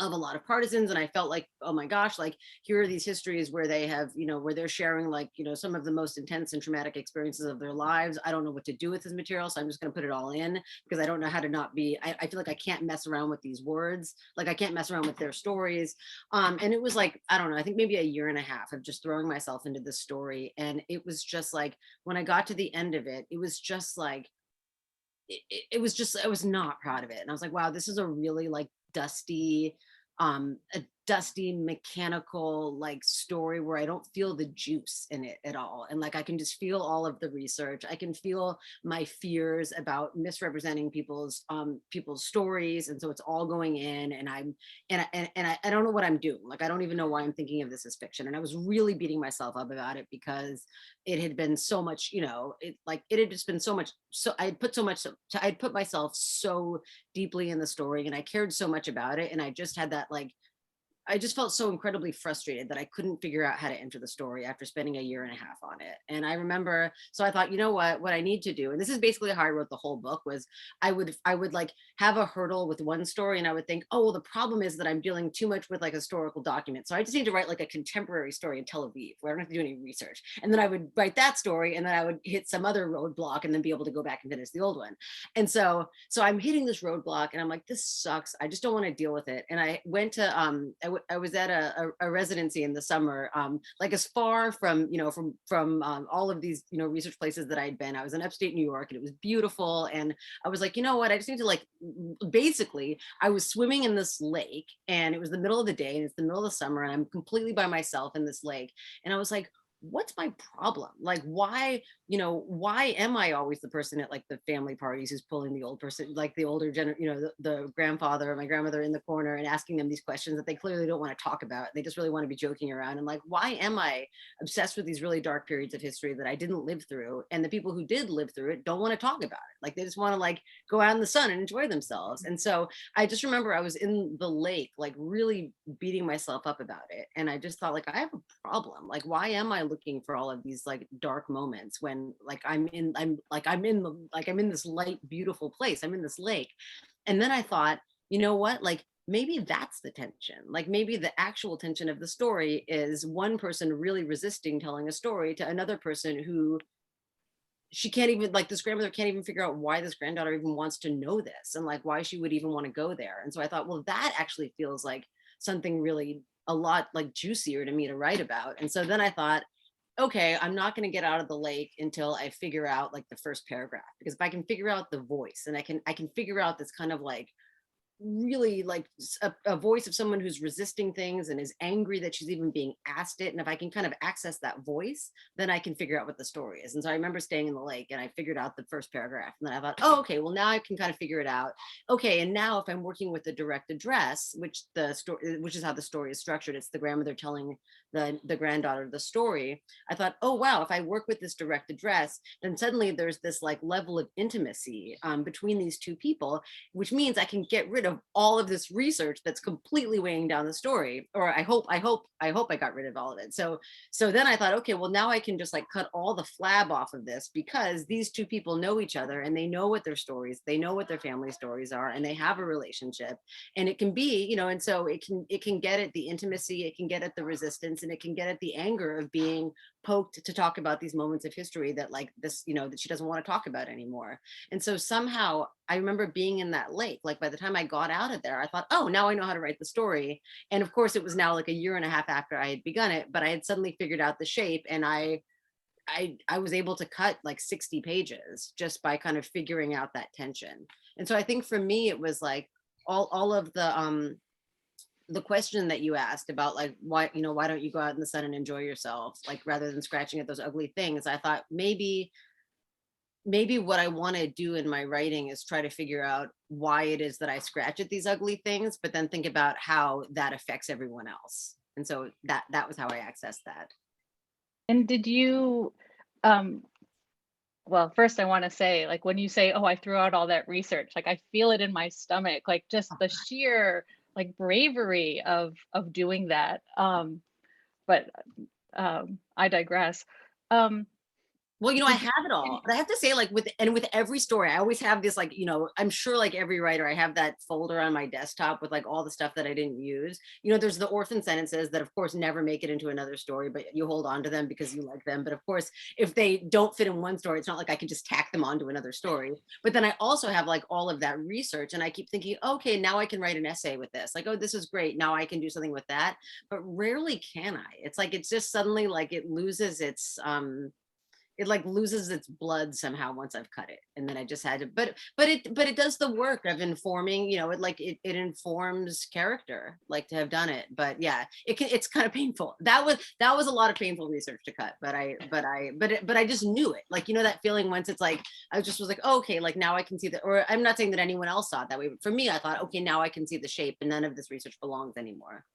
a lot of partisans, and I felt like, oh my gosh, like here are these histories where they have, where they're sharing like, some of the most intense and traumatic experiences of their lives. I don't know what to do with this material, so I'm just going to put it all in, because I don't know how to not be, I feel like I can't mess around with these words, like I can't mess around with their stories. And it was like, I don't know, I think maybe a year and a half of just throwing myself into this story. And it was just like, when I got to the end of it, it was just like, it was just, I was not proud of it. And I was like, wow, this is a really like dusty dusty, mechanical like story where I don't feel the juice in it at all. And like I can just feel all of the research. I can feel my fears about misrepresenting people's stories. And so it's all going in, and I don't know what I'm doing. Like I don't even know why I'm thinking of this as fiction. And I was really beating myself up about it because it had been so much, it had just been so much. So I'd put myself so deeply in the story, and I cared so much about it. And I just had that I just felt so incredibly frustrated that I couldn't figure out how to enter the story after spending a year and a half on it. And I remember, so I thought, you know what I need to do, and this is basically how I wrote the whole book, was I would like have a hurdle with one story, and I would think, oh, well, the problem is that I'm dealing too much with like historical documents. So I just need to write like a contemporary story in Tel Aviv where I don't have to do any research. And then I would write that story, and then I would hit some other roadblock and then be able to go back and finish the old one. And so I'm hitting this roadblock, and I'm like, this sucks. I just don't want to deal with it. And I went to, I was at a residency in the summer, like as far from, from all of these, research places that I'd been. I was in upstate New York, and it was beautiful. And I was like, you know what, I just need to basically, I was swimming in this lake, and it was the middle of the day, and it's the middle of the summer, and I'm completely by myself in this lake. And I was like, what's my problem? Like, why am I always the person at like the family parties who's pulling the old person, like the older the grandfather or my grandmother in the corner, and asking them these questions that they clearly don't want to talk about. They just really want to be joking around. And like, why am I obsessed with these really dark periods of history that I didn't live through? And the people who did live through it don't want to talk about it. Like, they just want to like go out in the sun and enjoy themselves. And so I just remember I was in the lake, like really beating myself up about it. And I just thought, like, I have a problem. Like, why am I looking for all of these like dark moments when like I'm in this light, beautiful place. I'm in this lake. And then I thought, you know what, like maybe that's the tension. Like maybe the actual tension of the story is one person really resisting telling a story to another person who she can't even, like, this grandmother can't even figure out why this granddaughter even wants to know this, and like why she would even want to go there. And so I thought, well, that actually feels like something really a lot like juicier to me to write about. And so then I thought, okay, I'm not going to get out of the lake until I figure out like the first paragraph, because if I can figure out the voice, and I can figure out this kind of like really like a voice of someone who's resisting things and is angry that she's even being asked it. And if I can kind of access that voice, then I can figure out what the story is. And so I remember staying in the lake, and I figured out the first paragraph, and then I thought, oh, okay, well now I can kind of figure it out. Okay, and now if I'm working with the direct address, which is how the story is structured, it's the grandmother telling the granddaughter the story. I thought, oh wow, if I work with this direct address, then suddenly there's this like level of intimacy between these two people, which means I can get rid of all of this research that's completely weighing down the story. Or I hope I got rid of all of it. So then I thought, okay, well now I can just like cut all the flab off of this, because these two people know each other, and they know what their stories, they know what their family stories are, and they have a relationship. And it can be, and so it can get at the intimacy, it can get at the resistance, and it can get at the anger of being poked to talk about these moments of history that like this, that she doesn't want to talk about anymore. And so somehow I remember being in that lake, like by the time I got out of there, I thought, oh, now I know how to write the story. And of course it was now like a year and a half after I had begun it, but I had suddenly figured out the shape, and I was able to cut like 60 pages just by kind of figuring out that tension. And so I think for me, it was like all of the question that you asked about like why don't you go out in the sun and enjoy yourself, like rather than scratching at those ugly things. I thought maybe what I want to do in my writing is try to figure out why it is that I scratch at these ugly things, but then think about how that affects everyone else. And so that was how I accessed that. And did you, well, first I want to say, like, when you say, oh, I threw out all that research, like I feel it in my stomach, like just the sheer like bravery of doing that. But I digress. Well, I have it all, but I have to say, like with every story, I always have this, like, I'm sure like every writer, I have that folder on my desktop with like all the stuff that I didn't use. There's the orphan sentences that of course never make it into another story, but you hold on to them because you like them. But of course, if they don't fit in one story, it's not like I can just tack them onto another story. But then I also have like all of that research, and I keep thinking, okay, now I can write an essay with this. Like, oh, this is great. Now I can do something with that. But rarely can I. It's like, it's just suddenly like it loses it like loses its blood somehow once I've cut it. And then I just had to, but it does the work of informing, it informs character, like to have done it. But yeah, it's kind of painful. That was a lot of painful research to cut, but I just knew it. Like, that feeling once it's like, I just was like, oh, okay, like now I can see that, or I'm not saying that anyone else saw it that way, but for me, I thought, okay, now I can see the shape and none of this research belongs anymore.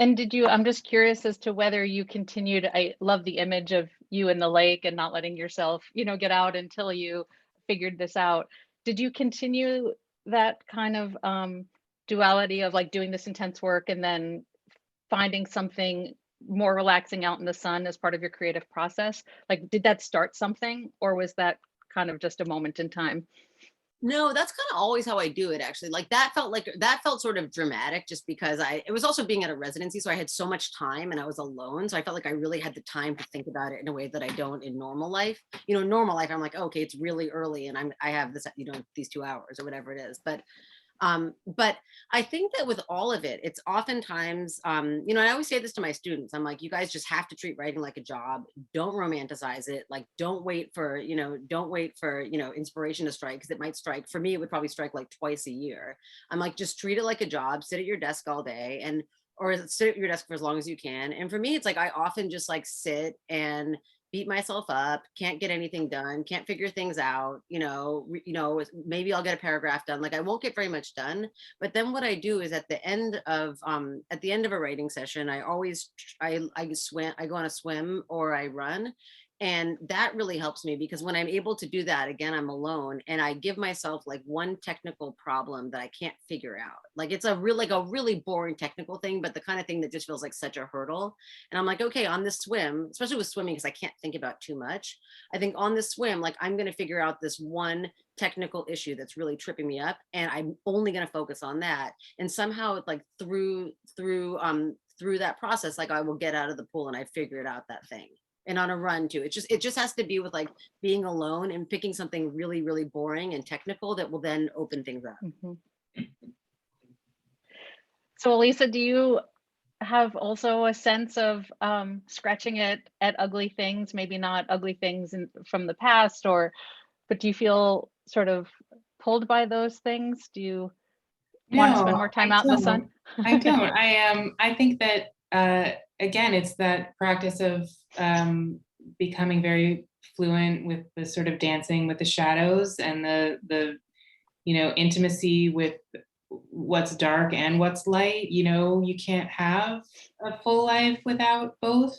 And I'm just curious as to whether you continued, I love the image of you in the lake and not letting yourself, get out until you figured this out. Did you continue that kind of duality of like doing this intense work and then finding something more relaxing out in the sun as part of your creative process? Like, did that start something, or was that kind of just a moment in time? No, that's kind of always how I do it, actually. Like that felt sort of dramatic just because it was also being at a residency. So I had so much time and I was alone. So I felt like I really had the time to think about it in a way that I don't in normal life. In normal life, I'm like, okay, it's really early and I have this, these 2 hours or whatever it is. But I think that with all of it, it's oftentimes, I always say this to my students. I'm like, you guys just have to treat writing like a job. Don't romanticize it. Like, don't wait for inspiration to strike, because it might strike. For me, it would probably strike like twice a year. I'm like, just treat it like a job. Sit at your desk all day or sit at your desk for as long as you can. And for me, it's like, I often just like sit and beat myself up, can't get anything done, can't figure things out, maybe I'll get a paragraph done. Like I won't get very much done. But then what I do is at the end of a writing session, I always, I go on a swim or I run. And that really helps me, because when I'm able to do that, again, I'm alone and I give myself like one technical problem that I can't figure out. Like it's a really boring technical thing, but the kind of thing that just feels like such a hurdle. And I'm like, okay, on this swim, especially with swimming, because I can't think about too much. I think on this swim, like I'm going to figure out this one technical issue that's really tripping me up. And I'm only going to focus on that. And somehow like through that process, like I will get out of the pool and I figured out that thing. And on a run too. It just has to be with like being alone and picking something really, really boring and technical that will then open things up. Mm-hmm. So Elisa, do you have also a sense of scratching at ugly things, maybe not ugly things from the past, but do you feel sort of pulled by those things? Do you want to spend more time out in the sun? I don't. I think that again, it's that practice of becoming very fluent with the sort of dancing with the shadows and the intimacy with what's dark and what's light. You can't have a full life without both.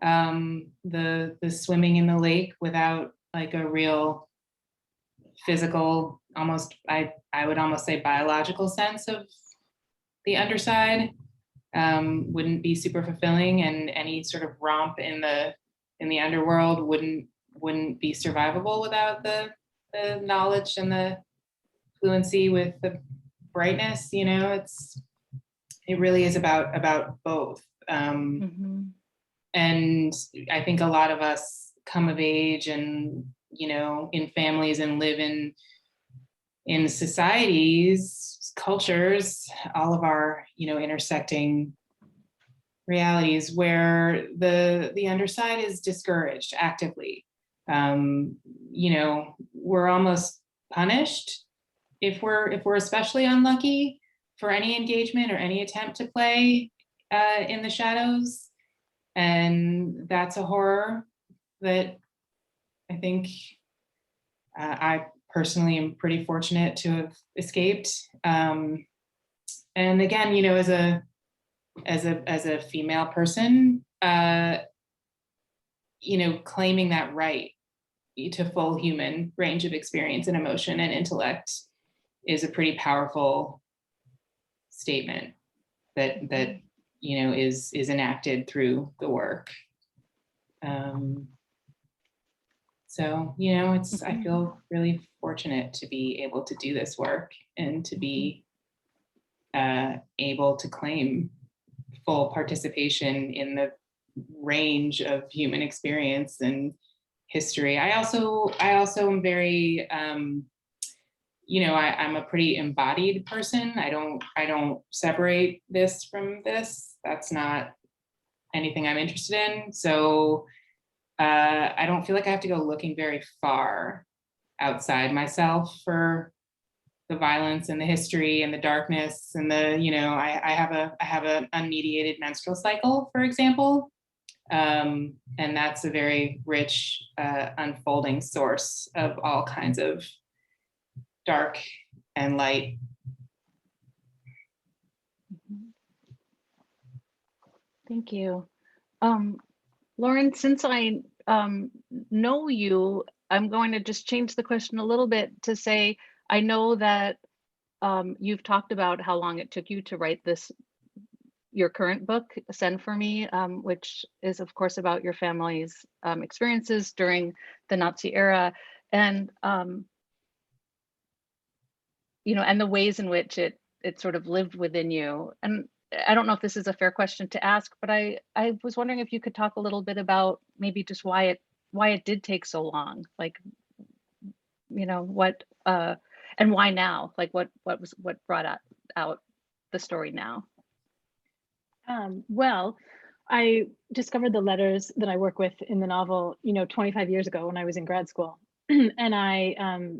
The swimming in the lake without like a real physical, almost I would almost say biological sense of the underside wouldn't be super fulfilling, and any sort of romp in the underworld wouldn't be survivable without the knowledge and the fluency with the brightness. It really is about both. Mm-hmm. And I think a lot of us come of age and in families and live in societies, cultures, all of our intersecting realities where the underside is discouraged actively. We're almost punished if we're especially unlucky for any engagement or any attempt to play in the shadows. And that's a horror that I think I personally am pretty fortunate to have escaped. And again, as a female person, claiming that right to full human range of experience and emotion and intellect is a pretty powerful statement that is enacted through the work. So, I feel really fortunate to be able to do this work and to be able to claim full participation in the range of human experience and history. I also am very, I'm a pretty embodied person. I don't separate this from this. That's not anything I'm interested in. So I don't feel like I have to go looking very far outside myself for the violence and the history and the darkness and the, I have an unmediated menstrual cycle, for example. And that's a very rich, unfolding source of all kinds of dark and light. Thank you. Lauren, since I know you, I'm going to just change the question a little bit to say, I know that you've talked about how long it took you to write your current book, Send For Me, which is of course about your family's experiences during the Nazi era, and and the ways in which it sort of lived within you. And I don't know if this is a fair question to ask, but I was wondering if you could talk a little bit about maybe just why it did take so long, like, what and why now, like what brought out the story now. Well, I discovered the letters that I work with in the novel, 25 years ago when I was in grad school. And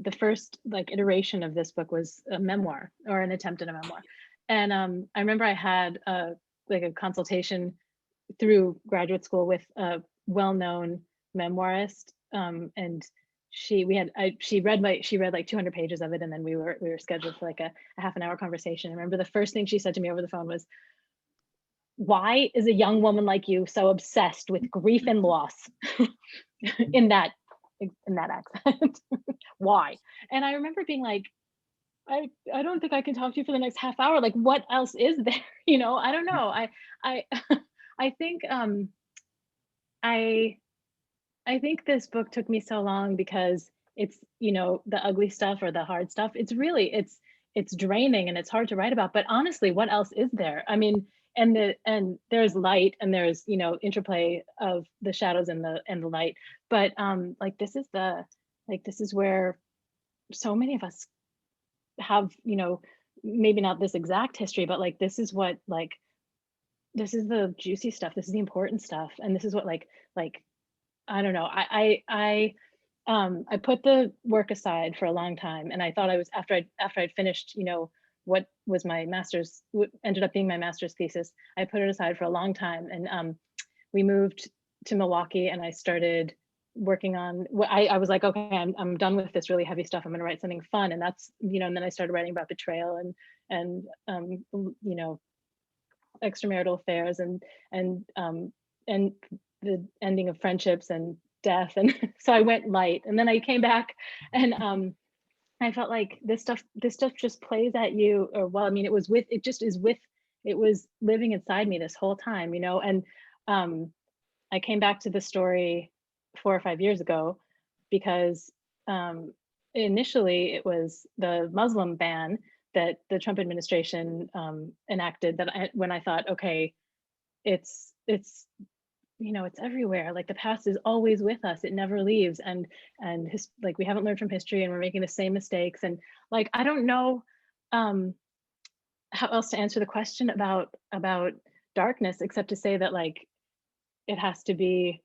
the first iteration of this book was a memoir, or an attempt at a memoir. And I remember I had a consultation through graduate school with a well-known memoirist, and she read like 200 pages of it, and then we were scheduled for like a half an hour conversation. I remember the first thing she said to me over the phone was, "Why is a young woman like you so obsessed with grief and loss?" in that accent. Why? And I remember being like, I don't think I can talk to you for the next half hour. Like, what else is there? I don't know. I I think I think this book took me so long because it's, the ugly stuff or the hard stuff. It's really, it's draining and it's hard to write about. But honestly, what else is there? I mean, and there's light and there's, interplay of the shadows and the light. But this is where so many of us have, maybe not this exact history, but this is what this is the juicy stuff. This is the important stuff. And this is what I don't know. I put the work aside for a long time, and I thought I was after I'd finished, what was my master's, what ended up being my master's thesis. I put it aside for a long time, and we moved to Milwaukee, and I started working on what I was like, okay, I'm done with this really heavy stuff. I'm going to write something fun, and that's and then I started writing about betrayal and extramarital affairs and the ending of friendships and death. And so I went light, and then I came back, and I felt like this stuff just plays at you, or well, I mean, it was living inside me this whole time, and I came back to the story 4 or 5 years ago because initially it was the Muslim ban that the Trump administration enacted, when I thought, okay, it's it's everywhere. Like, the past is always with us, it never leaves, and we haven't learned from history, and we're making the same mistakes. And I don't know how else to answer the question about darkness, except to say that it has to be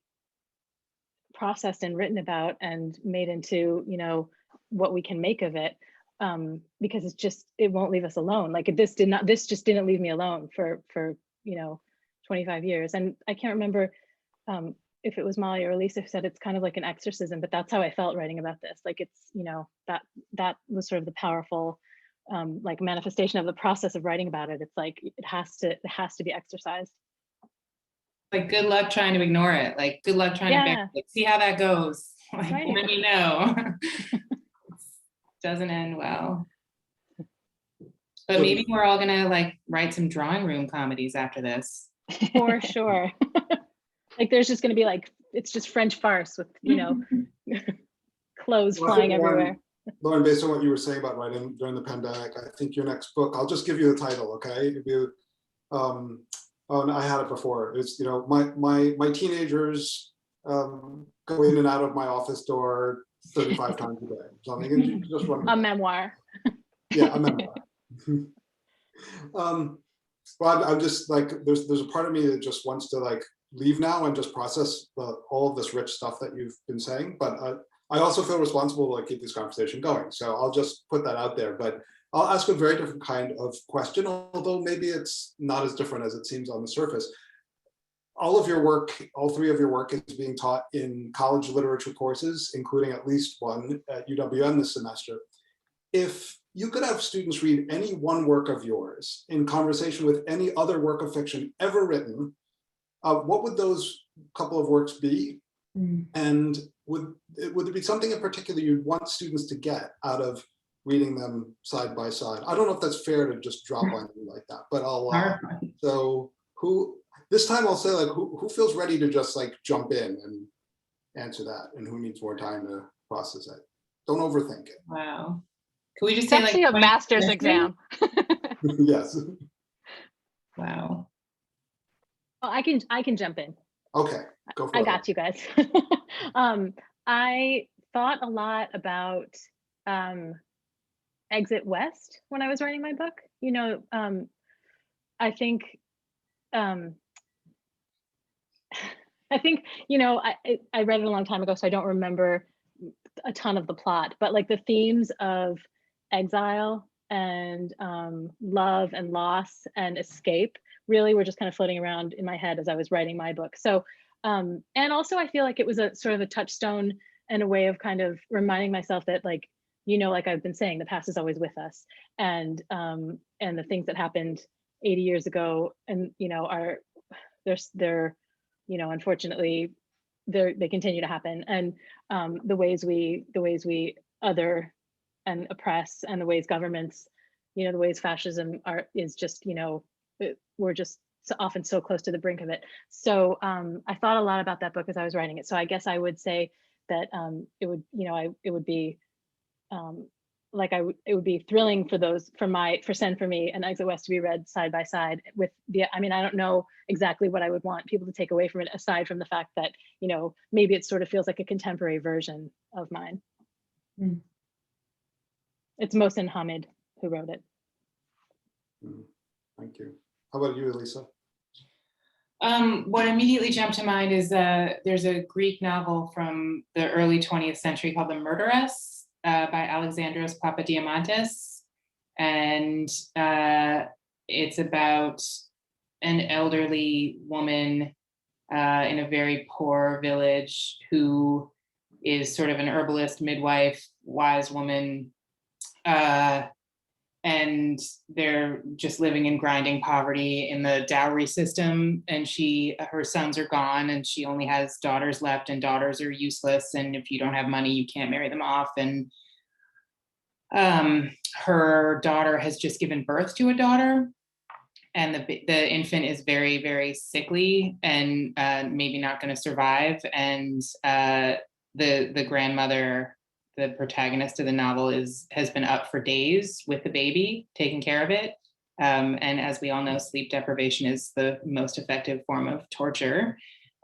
processed and written about and made into what we can make of it, because it won't leave us alone. This just didn't leave me alone for 25 years. And I can't remember if it was Molly or Elisa who said it's kind of like an exorcism, but that's how I felt writing about this. It's that was sort of the powerful manifestation of the process of writing about it. It's it has to be exercised. Good luck trying to ignore it. Good luck trying to bear it. See how that goes. Right. Let me know. Doesn't end well. But maybe we're all gonna write some drawing room comedies after this. For sure. There's just gonna be it's just French farce with clothes flying everywhere. Lauren, based on what you were saying about writing during the pandemic, I think your next book, I'll just give you the title, okay? If you, oh, and I had it before. It's my teenagers go in and out of my office door 35 times a day. Something, and you just run a memoir. Yeah, a memoir. Well, I'm just there's a part of me that just wants to leave now and just process all of this rich stuff that you've been saying, but I also feel responsible to like keep this conversation going. So I'll just put that out there, but I'll ask a very different kind of question, although maybe it's not as different as it seems on the surface. All of your work, all three of your work is being taught in college literature courses, including at least one at UWM this semester. If you could have students read any one work of yours in conversation with any other work of fiction ever written, what would those couple of works be? And would there be something in particular you'd want students to get out of reading them side by side? I don't know if that's fair to just drop on you like that, but I'll, so this time I'll say like, who feels ready to just like jump in and answer that, and who needs more time to process it? Don't overthink it. Wow. Can we just It's say actually like a master's exam. Yes. Wow. Oh, I can jump in. Okay, go for it. I got you guys. I thought a lot about Exit West when I was writing my book. You know, I think you know, I read it a long time ago, so I don't remember a ton of the plot, but like the themes of exile and love and loss and escape really were just kind of floating around in my head as I was writing my book. So, and also I feel like it was a sort of a touchstone and a way of kind of reminding myself that, like, you know, like I've been saying, the past is always with us, and the things that happened 80 years ago, and you know, they're you know, unfortunately, they continue to happen, and the ways we other and oppress, and the ways governments, you know, the ways fascism is just, you know, we're just so often so close to the brink of it. So I thought a lot about that book as I was writing it. So I guess I would say that it would, you know, it would be like it would be thrilling for Send For Me and Exit West to be read side by side with I mean, I don't know exactly what I would want people to take away from it, aside from the fact that, you know, maybe it sort of feels like a contemporary version of mine. It's Mohsen Hamid who wrote it. Thank you. How about you, Elisa? What immediately jumped to mind is there's a Greek novel from the early 20th century called The Murderess by Alexandros Papadiamantis. And it's about an elderly woman in a very poor village who is sort of an herbalist, midwife, wise woman, and they're just living in grinding poverty in the dowry system. And her sons are gone, and she only has daughters left, and daughters are useless. And if you don't have money, you can't marry them off. And her daughter has just given birth to a daughter, and the infant is very, very sickly and maybe not going to survive. And the grandmother, the protagonist of the novel, has been up for days with the baby, taking care of it. And as we all know, sleep deprivation is the most effective form of torture.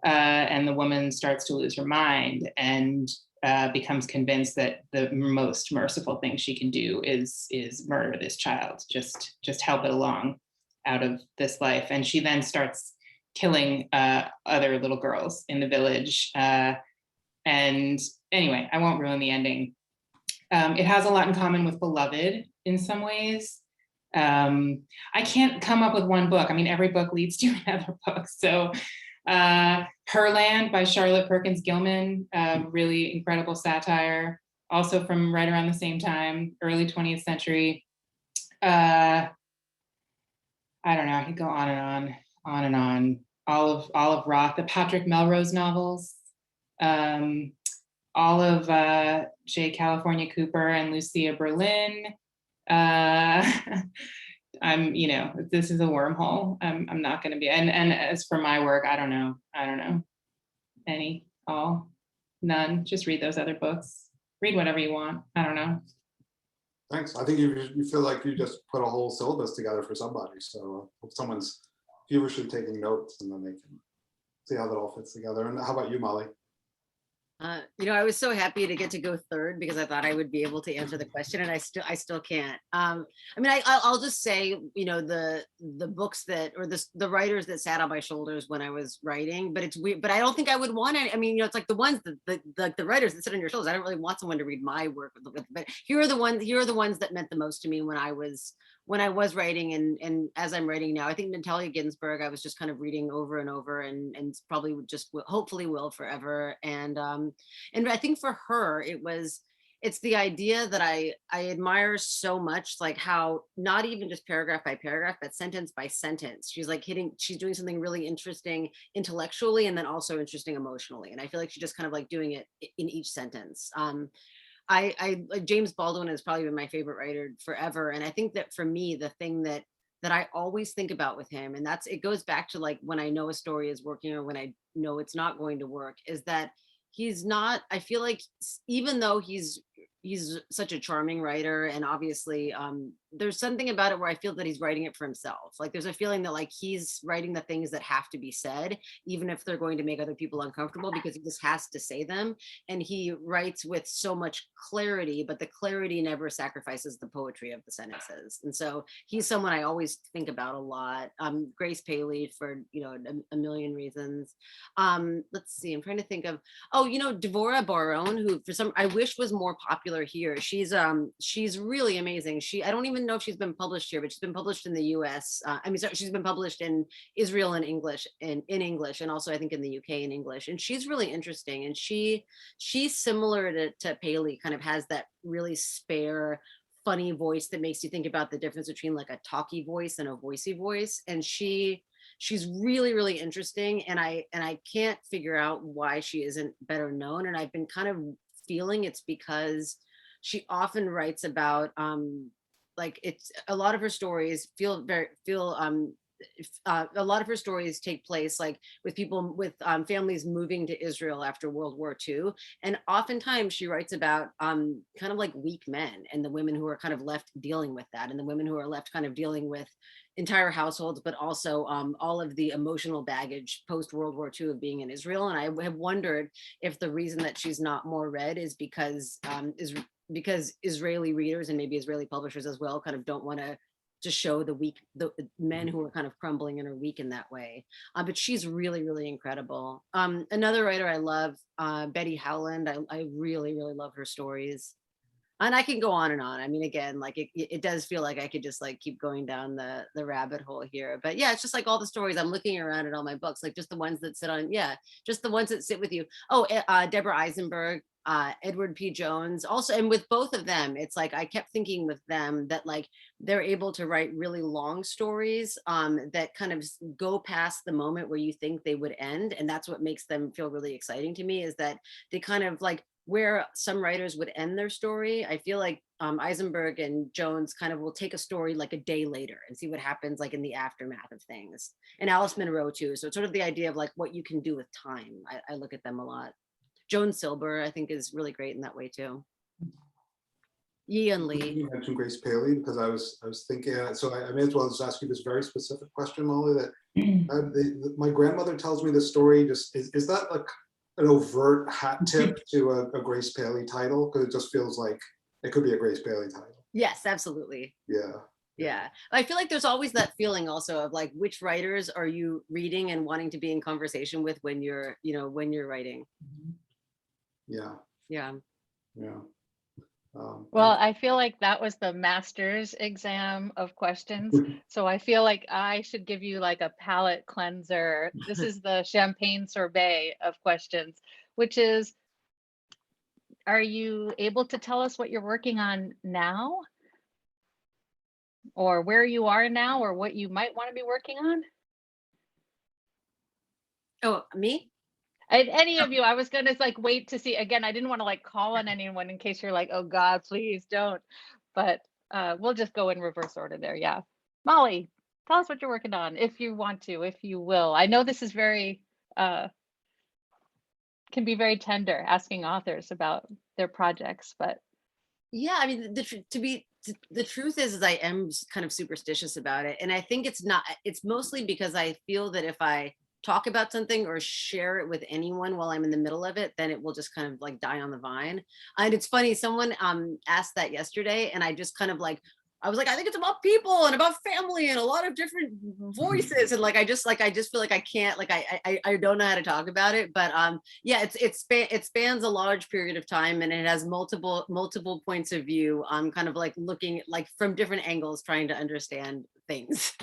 And the woman starts to lose her mind and becomes convinced that the most merciful thing she can do is murder this child, just help it along out of this life. And she then starts killing other little girls in the village. And anyway, I won't ruin the ending. It has a lot in common with Beloved in some ways. I can't come up with one book. I mean, every book leads to another book. So Herland by Charlotte Perkins Gilman, really incredible satire, also from right around the same time, early 20th century. I don't know, I could go on and on. Olive Roth, the Patrick Melrose novels, all of J. California Cooper and Lucia Berlin. I'm, you know, this is a wormhole. I'm not going to be, and as for my work, I don't know. Any, all, none. Just read those other books. Read whatever you want. I don't know. Thanks. I think you feel like you just put a whole syllabus together for somebody. So hope someone's feverishly taking notes, and then they can see how that all fits together. And how about you, Molly? I was so happy to get to go third because I thought I would be able to answer the question, and I still can't. I'll just say, the books that, or the writers that sat on my shoulders when I was writing, but it's weird. But I don't think I would want any. It's like the ones that the writers that sit on your shoulders. I don't really want someone to read my work, but here are the ones that meant the most to me when I was writing, and as I'm writing now. I think Natalia Ginsburg, I was just kind of reading over and over, and probably hopefully will forever. And I think for her, it's the idea that I admire so much, like how not even just paragraph by paragraph, but sentence by sentence, she's doing something really interesting intellectually, and then also interesting emotionally. And I feel like she's just kind of like doing it in each sentence. James Baldwin has probably been my favorite writer forever. And I think that for me, the thing that I always think about with him, and it goes back to like when I know a story is working or when I know it's not going to work, is that I feel like even though he's such a charming writer, and obviously there's something about it where I feel that he's writing it for himself. Like there's a feeling that like he's writing the things that have to be said, even if they're going to make other people uncomfortable, because he just has to say them. And he writes with so much clarity, but the clarity never sacrifices the poetry of the sentences. And so he's someone I always think about a lot. Grace Paley for, a million reasons. Let's see, I'm trying to think of, Devorah Barone, who I wish was more popular here. She's really amazing. I don't even know if she's been published here, but she's been published in the US. She's been published in Israel in English, in English, and also I think in the UK in English. And she's really interesting. And she's similar to Paley, kind of has that really spare, funny voice that makes you think about the difference between like a talky voice and a voicey voice. And she's really, really interesting. And I can't figure out why she isn't better known. And I've been kind of feeling it's because she often writes about it's a lot of her stories a lot of her stories take place like with people with families moving to Israel after World War II. And oftentimes she writes about kind of like weak men and the women who are kind of left dealing with that, and the women who are left kind of dealing with entire households, but also all of the emotional baggage post World War II of being in Israel. And I have wondered if the reason that she's not more read is because Israeli readers and maybe Israeli publishers as well kind of don't want to show the men who are kind of crumbling and are weak in that way. But she's really, really incredible. Another writer I love, Betty Howland. I really, really love her stories. And I can go on and on. I mean, again, like it does feel like I could just like keep going down the rabbit hole here. But yeah, it's just like all the stories. I'm looking around at all my books, like just the ones that just the ones that sit with you. Oh, Deborah Eisenberg, Edward P. Jones also. And with both of them, it's like I kept thinking with them that like they're able to write really long stories that kind of go past the moment where you think they would end. And that's what makes them feel really exciting to me, is that they kind of like, where some writers would end their story, I feel like Eisenberg and Jones kind of will take a story like a day later and see what happens like in the aftermath of things. And Alice Munro too. So it's sort of the idea of like what you can do with time. I look at them a lot. Joan Silber, I think, is really great in that way too. Ian Lee. You mentioned Grace Paley because I was thinking, so I may as well just ask you this very specific question, Molly, that my grandmother tells me this story. Just is that like an overt hat tip to a Grace Paley title? Because it just feels like it could be a Grace Paley title. Yes, absolutely. Yeah. I feel like there's always that feeling also of like, which writers are you reading and wanting to be in conversation with when you're writing? Yeah. Well, I feel like that was the master's exam of questions. So I feel like I should give you like a palate cleanser. This is the champagne sorbet of questions, which is, are you able to tell us what you're working on now? Or where you are now, or what you might want to be working on? Oh, me? Any of you, I was gonna like wait to see. Again, I didn't want to like call on anyone in case you're like, oh God, please don't. But we'll just go in reverse order there. Yeah. Molly, tell us what you're working on, if you want to, if you will. I know this is very, can be very tender, asking authors about their projects, but. Yeah, I mean, the truth is I am kind of superstitious about it. And I think it's mostly because I feel that if I talk about something or share it with anyone while I'm in the middle of it, then it will just kind of like die on the vine. And it's funny, someone asked that yesterday, and I just kind of like, I was like, I think it's about people and about family and a lot of different voices. And like, I just feel like I can't, like, I don't know how to talk about it, but yeah, it spans a large period of time, and it has multiple points of view. I'm kind of like looking like from different angles, trying to understand things,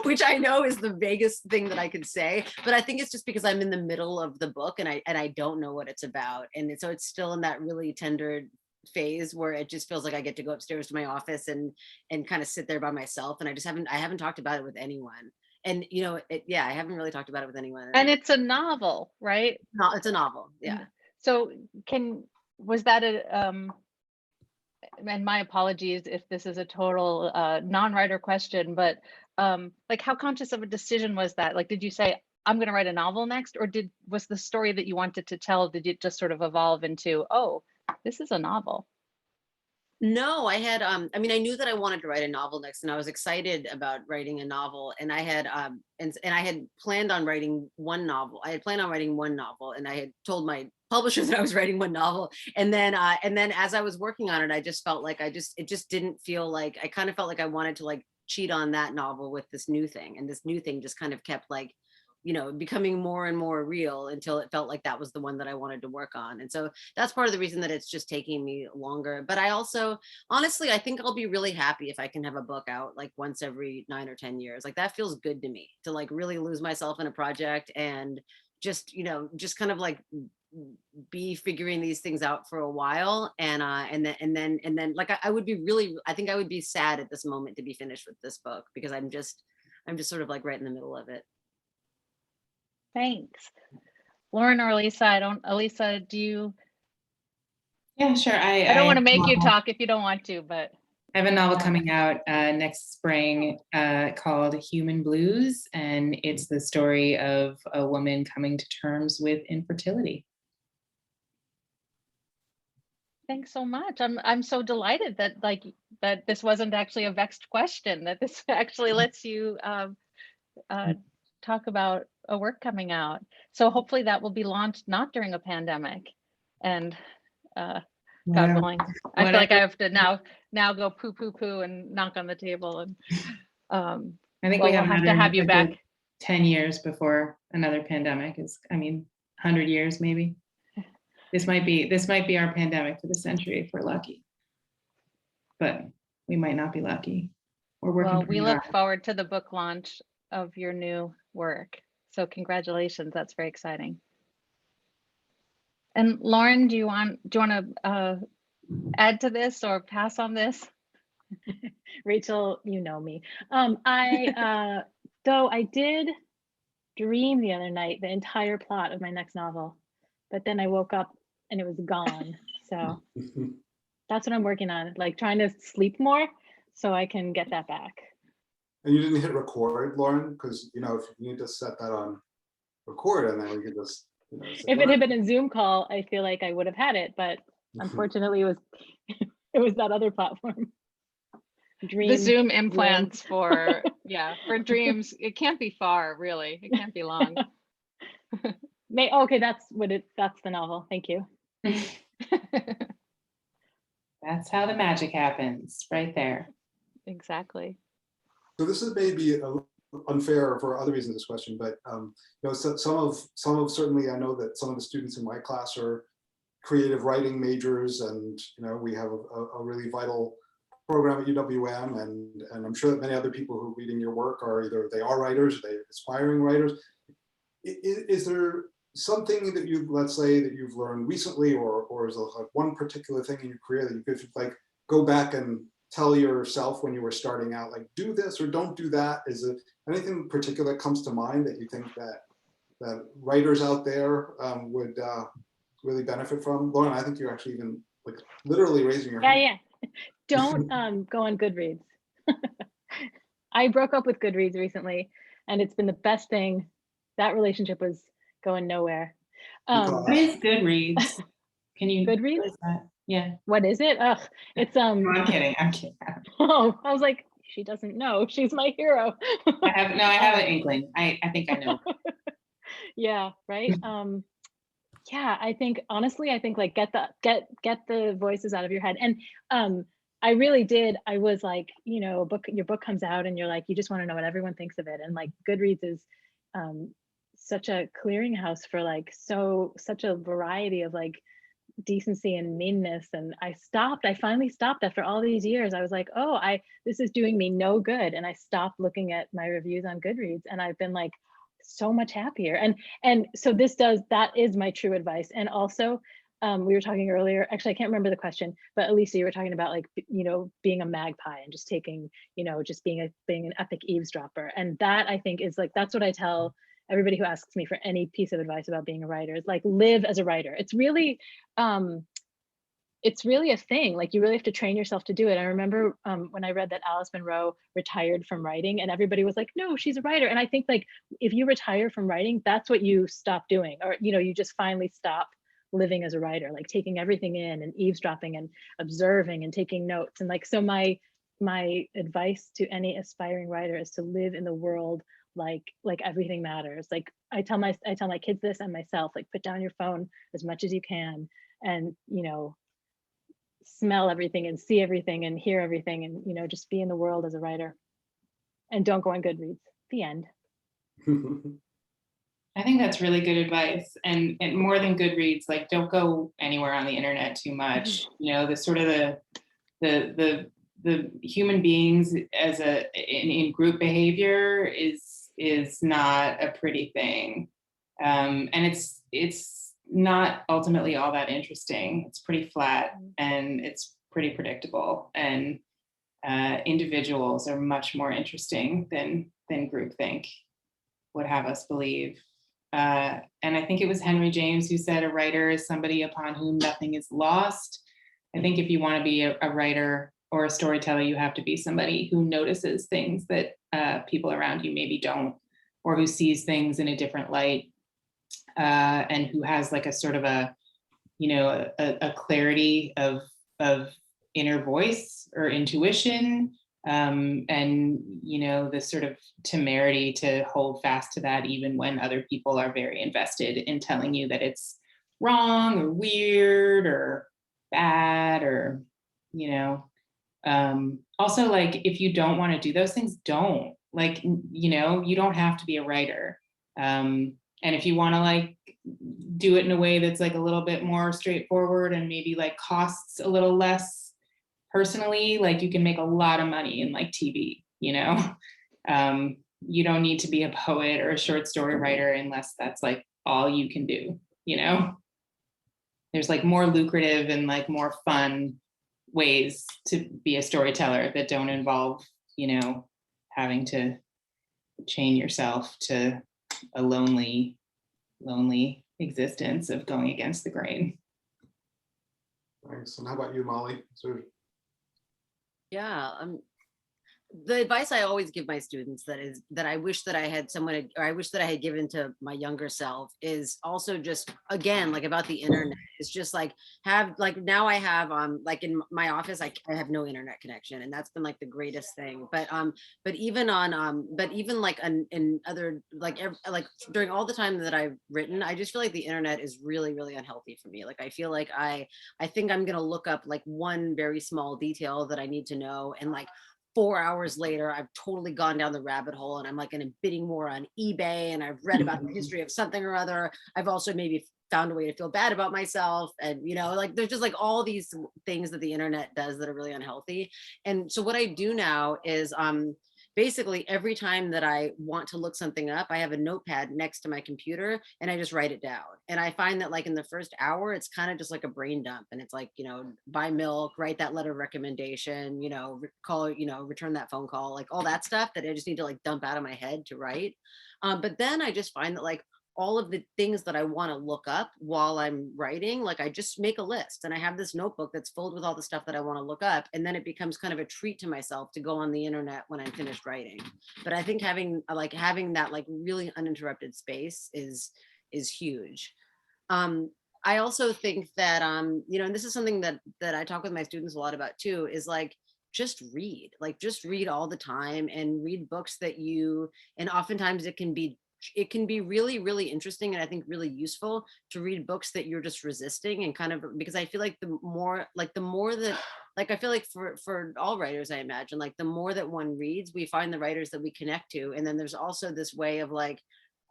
which I know is the vaguest thing that I could say, but I think it's just because I'm in the middle of the book and I don't know what it's about. And so it's still in that really tender phase where it just feels like I get to go upstairs to my office and kind of sit there by myself, and I haven't talked about it with anyone. And you know, yeah, I haven't really talked about it with anyone. And it's a novel, right? No, it's a novel. Yeah. So was that and my apologies if this is a total non-writer question, but like how conscious of a decision was that? Like, did you say, I'm going to write a novel next, or was the story that you wanted to tell, did it just sort of evolve into, oh, this is a novel? No, I had I mean, I knew that I wanted to write a novel next, and I was excited about writing a novel, and I had and I had planned on writing one novel. I had planned on writing one novel, and I had told my publisher that I was writing one novel. And then as I was working on it, I just felt like it just didn't feel like, I kind of felt like I wanted to like cheat on that novel with this new thing, and this new thing just kind of kept like, you know, becoming more and more real until it felt like that was the one that I wanted to work on. And so that's part of the reason that it's just taking me longer. But I also, honestly, I think I'll be really happy if I can have a book out like once every 9 or 10 years. Like that feels good to me, to like really lose myself in a project and just, you know, just kind of like be figuring these things out for a while. And then like I would be really, I think I would be sad at this moment to be finished with this book, because I'm just sort of like right in the middle of it. Thanks. Lauren or Elisa, Elisa, do you? Yeah, sure. I don't want to make you talk if you don't want to, but. I have a novel coming out next spring called Human Blues, and it's the story of a woman coming to terms with infertility. Thanks so much. I'm so delighted that this wasn't actually a vexed question, that this actually lets you talk about a work coming out. So hopefully that will be launched not during a pandemic, and God willing. I feel like I have to now go poo and knock on the table, and I think we'll have to have you back. 10 years before another pandemic is, I mean, 100 years maybe. This might be our pandemic for the century if we're lucky, but we might not be lucky. We're working. Well, we look forward to the book launch of your new work. So congratulations, that's very exciting. And Lauren, do you want to add to this or pass on this? Rachel, you know me. Though I did dream the other night the entire plot of my next novel, but then I woke up and it was gone. So that's what I'm working on, like trying to sleep more so I can get that back. And you didn't hit record, Lauren, because you know, if you need to set that on record, and then we could just, you know, if it had been a Zoom call, I feel like I would have had it, but unfortunately it was that other platform. The Zoom implants for dreams. It can't be far, really. It can't be long. Okay, that's the novel. Thank you. That's how the magic happens, right there. Exactly. So this is maybe unfair for other reasons, this question, but you know, so some of certainly, I know that some of the students in my class are creative writing majors, and you know, we have a really vital program at UWM, and I'm sure that many other people who are reading your work are either they are writers, or they're aspiring writers. Is there something that let's say that you've learned recently, or is there like one particular thing in your career that you could like go back and tell yourself when you were starting out, like do this or don't do that? Is it anything particular that comes to mind that you think that writers out there would really benefit from? Lauren, I think you're actually even like literally raising your hand. Yeah. Don't go on Goodreads. I broke up with Goodreads recently, and it's been the best thing. That relationship was going nowhere. What is Goodreads? Can you Goodreads? What is that? Yeah. What is it? It's No, I'm kidding. Oh, I was like, she doesn't know. She's my hero. I have an inkling. I think I know. Yeah, right. Yeah, I think honestly, I think like get the voices out of your head. And I really did. I was like, you know, your book comes out and you're like, you just want to know what everyone thinks of it. And like Goodreads is um such a clearinghouse for like such a variety of like decency and meanness. And I finally stopped after all these years. I was like, oh, this is doing me no good. And I stopped looking at my reviews on Goodreads, and I've been like so much happier. And so that is my true advice. And also, we were talking earlier, actually, I can't remember the question, but Elisa, you were talking about like, you know, being a magpie and just taking, you know, just being an epic eavesdropper. And that I think is like, that's what I tell everybody who asks me for any piece of advice about being a writer, is like, live as a writer. Um, it's really a thing. Like, you really have to train yourself to do it. I remember when I read that Alice Munro retired from writing, and everybody was like, no, she's a writer. And I think like, if you retire from writing, that's what you stop doing. Or, you know, you just finally stop living as a writer, like taking everything in and eavesdropping and observing and taking notes. And like, so my advice to any aspiring writer is to live in the world like everything matters. Like I tell my kids this, and myself, like, put down your phone as much as you can, and, you know, smell everything and see everything and hear everything, and, you know, just be in the world as a writer, and don't go on Goodreads. The end. I think that's really good advice. And more than Goodreads, like, don't go anywhere on the internet too much. You know, the sort of the human beings as in group behavior is not a pretty thing. And it's not ultimately all that interesting. It's pretty flat and it's pretty predictable. And individuals are much more interesting than groupthink would have us believe. And I think it was Henry James who said, a writer is somebody upon whom nothing is lost. I think if you want to be a writer or a storyteller, you have to be somebody who notices things that people around you maybe don't, or who sees things in a different light, and who has like a sort of a, you know, a clarity of inner voice or intuition, and, you know, the sort of temerity to hold fast to that even when other people are very invested in telling you that it's wrong or weird or bad, or, you know, also, like, if you don't want to do those things, don't. Like, you know, you don't have to be a writer. And if you want to like do it in a way that's like a little bit more straightforward and maybe like costs a little less personally, like, you can make a lot of money in like TV, you know. You don't need to be a poet or a short story writer unless that's like all you can do, you know. There's like more lucrative and like more fun ways to be a storyteller that don't involve, you know, having to chain yourself to a lonely existence of going against the grain. Thanks. And how about you, Molly? Yeah, the advice I always give my students that I wish that I had someone, or I wish that I had given to my younger self, is also just, again, like, about the internet. It's just like, now I have like in my office, I have no internet connection, and that's been like the greatest thing. But even like in other, like during all the time that I've written, I just feel like the internet is really, really unhealthy for me. Like, I feel like I think I'm gonna look up like one very small detail that I need to know, and like 4 hours later, I've totally gone down the rabbit hole, and I'm like in a bidding war on eBay, and I've read about the history of something or other. I've also maybe found a way to feel bad about myself. And, you know, like, there's just like all these things that the internet does that are really unhealthy. And so what I do now is basically every time that I want to look something up, I have a notepad next to my computer and I just write it down. And I find that like in the first hour, it's kind of just like a brain dump. And it's like, you know, buy milk, write that letter of recommendation, you know, call, you know, return that phone call, like all that stuff that I just need to like dump out of my head to write. But then I just find that like all of the things that I want to look up while I'm writing, like I just make a list, and I have this notebook that's filled with all the stuff that I want to look up. And then it becomes kind of a treat to myself to go on the internet when I'm finished writing. But I think having that like really uninterrupted space is huge. I also think that, you know, and this is something that I talk with my students a lot about too, is like, just read all the time, and read books that and oftentimes it can be it can be really, really interesting and I think really useful to read books that you're just resisting and kind of, because I feel like the more that, like, I feel like for all writers, I imagine, like the more that one reads, we find the writers that we connect to. And then there's also this way of like,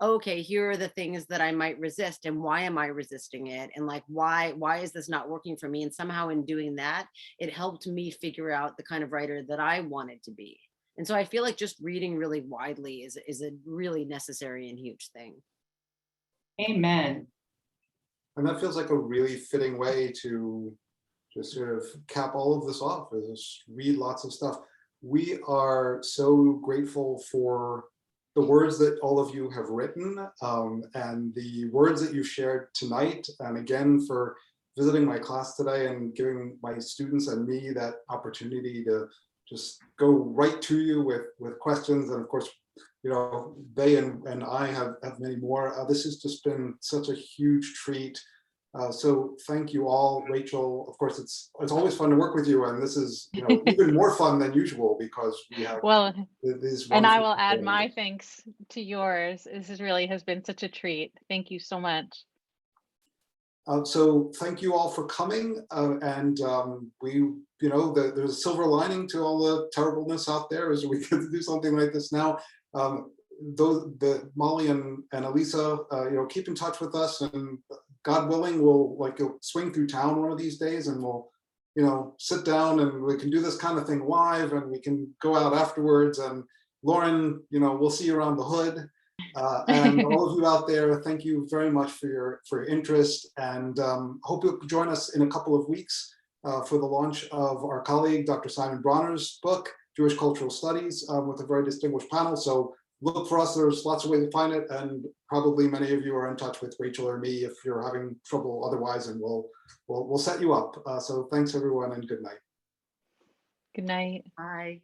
okay, here are the things that I might resist and why am I resisting it? And like, why is this not working for me? And somehow in doing that, it helped me figure out the kind of writer that I wanted to be. And so I feel like just reading really widely is a really necessary and huge thing. Amen. And that feels like a really fitting way to just sort of cap all of this off, is just read lots of stuff. We are so grateful for the words that all of you have written, and the words that you shared tonight, and again for visiting my class today and giving my students and me that opportunity to just go right to you with questions. And of course, you know, they and I have many more. This has just been such a huge treat. So thank you all. Rachel, of course, it's always fun to work with you, and this is, you know, even more fun than usual because we have Well, these and I wonderful will add people. my thanks to yours. This has been such a treat. Thank you so much. So thank you all for coming, and we, you know, there's a silver lining to all the terribleness out there, is we get to do something like this now. Molly and Elisa, you know, keep in touch with us, and God willing, we'll you'll swing through town one of these days, and we'll, you know, sit down and we can do this kind of thing live, and we can go out afterwards. And Lauren, you know, we'll see you around the hood. And all of you out there, thank you very much for your interest, and hope you'll join us in a couple of weeks for the launch of our colleague, Dr. Simon Bronner's book, Jewish Cultural Studies, with a very distinguished panel. So look for us. There's lots of ways to find it, and probably many of you are in touch with Rachel or me if you're having trouble otherwise, and we'll set you up. So thanks everyone, and good night. Good night. Bye.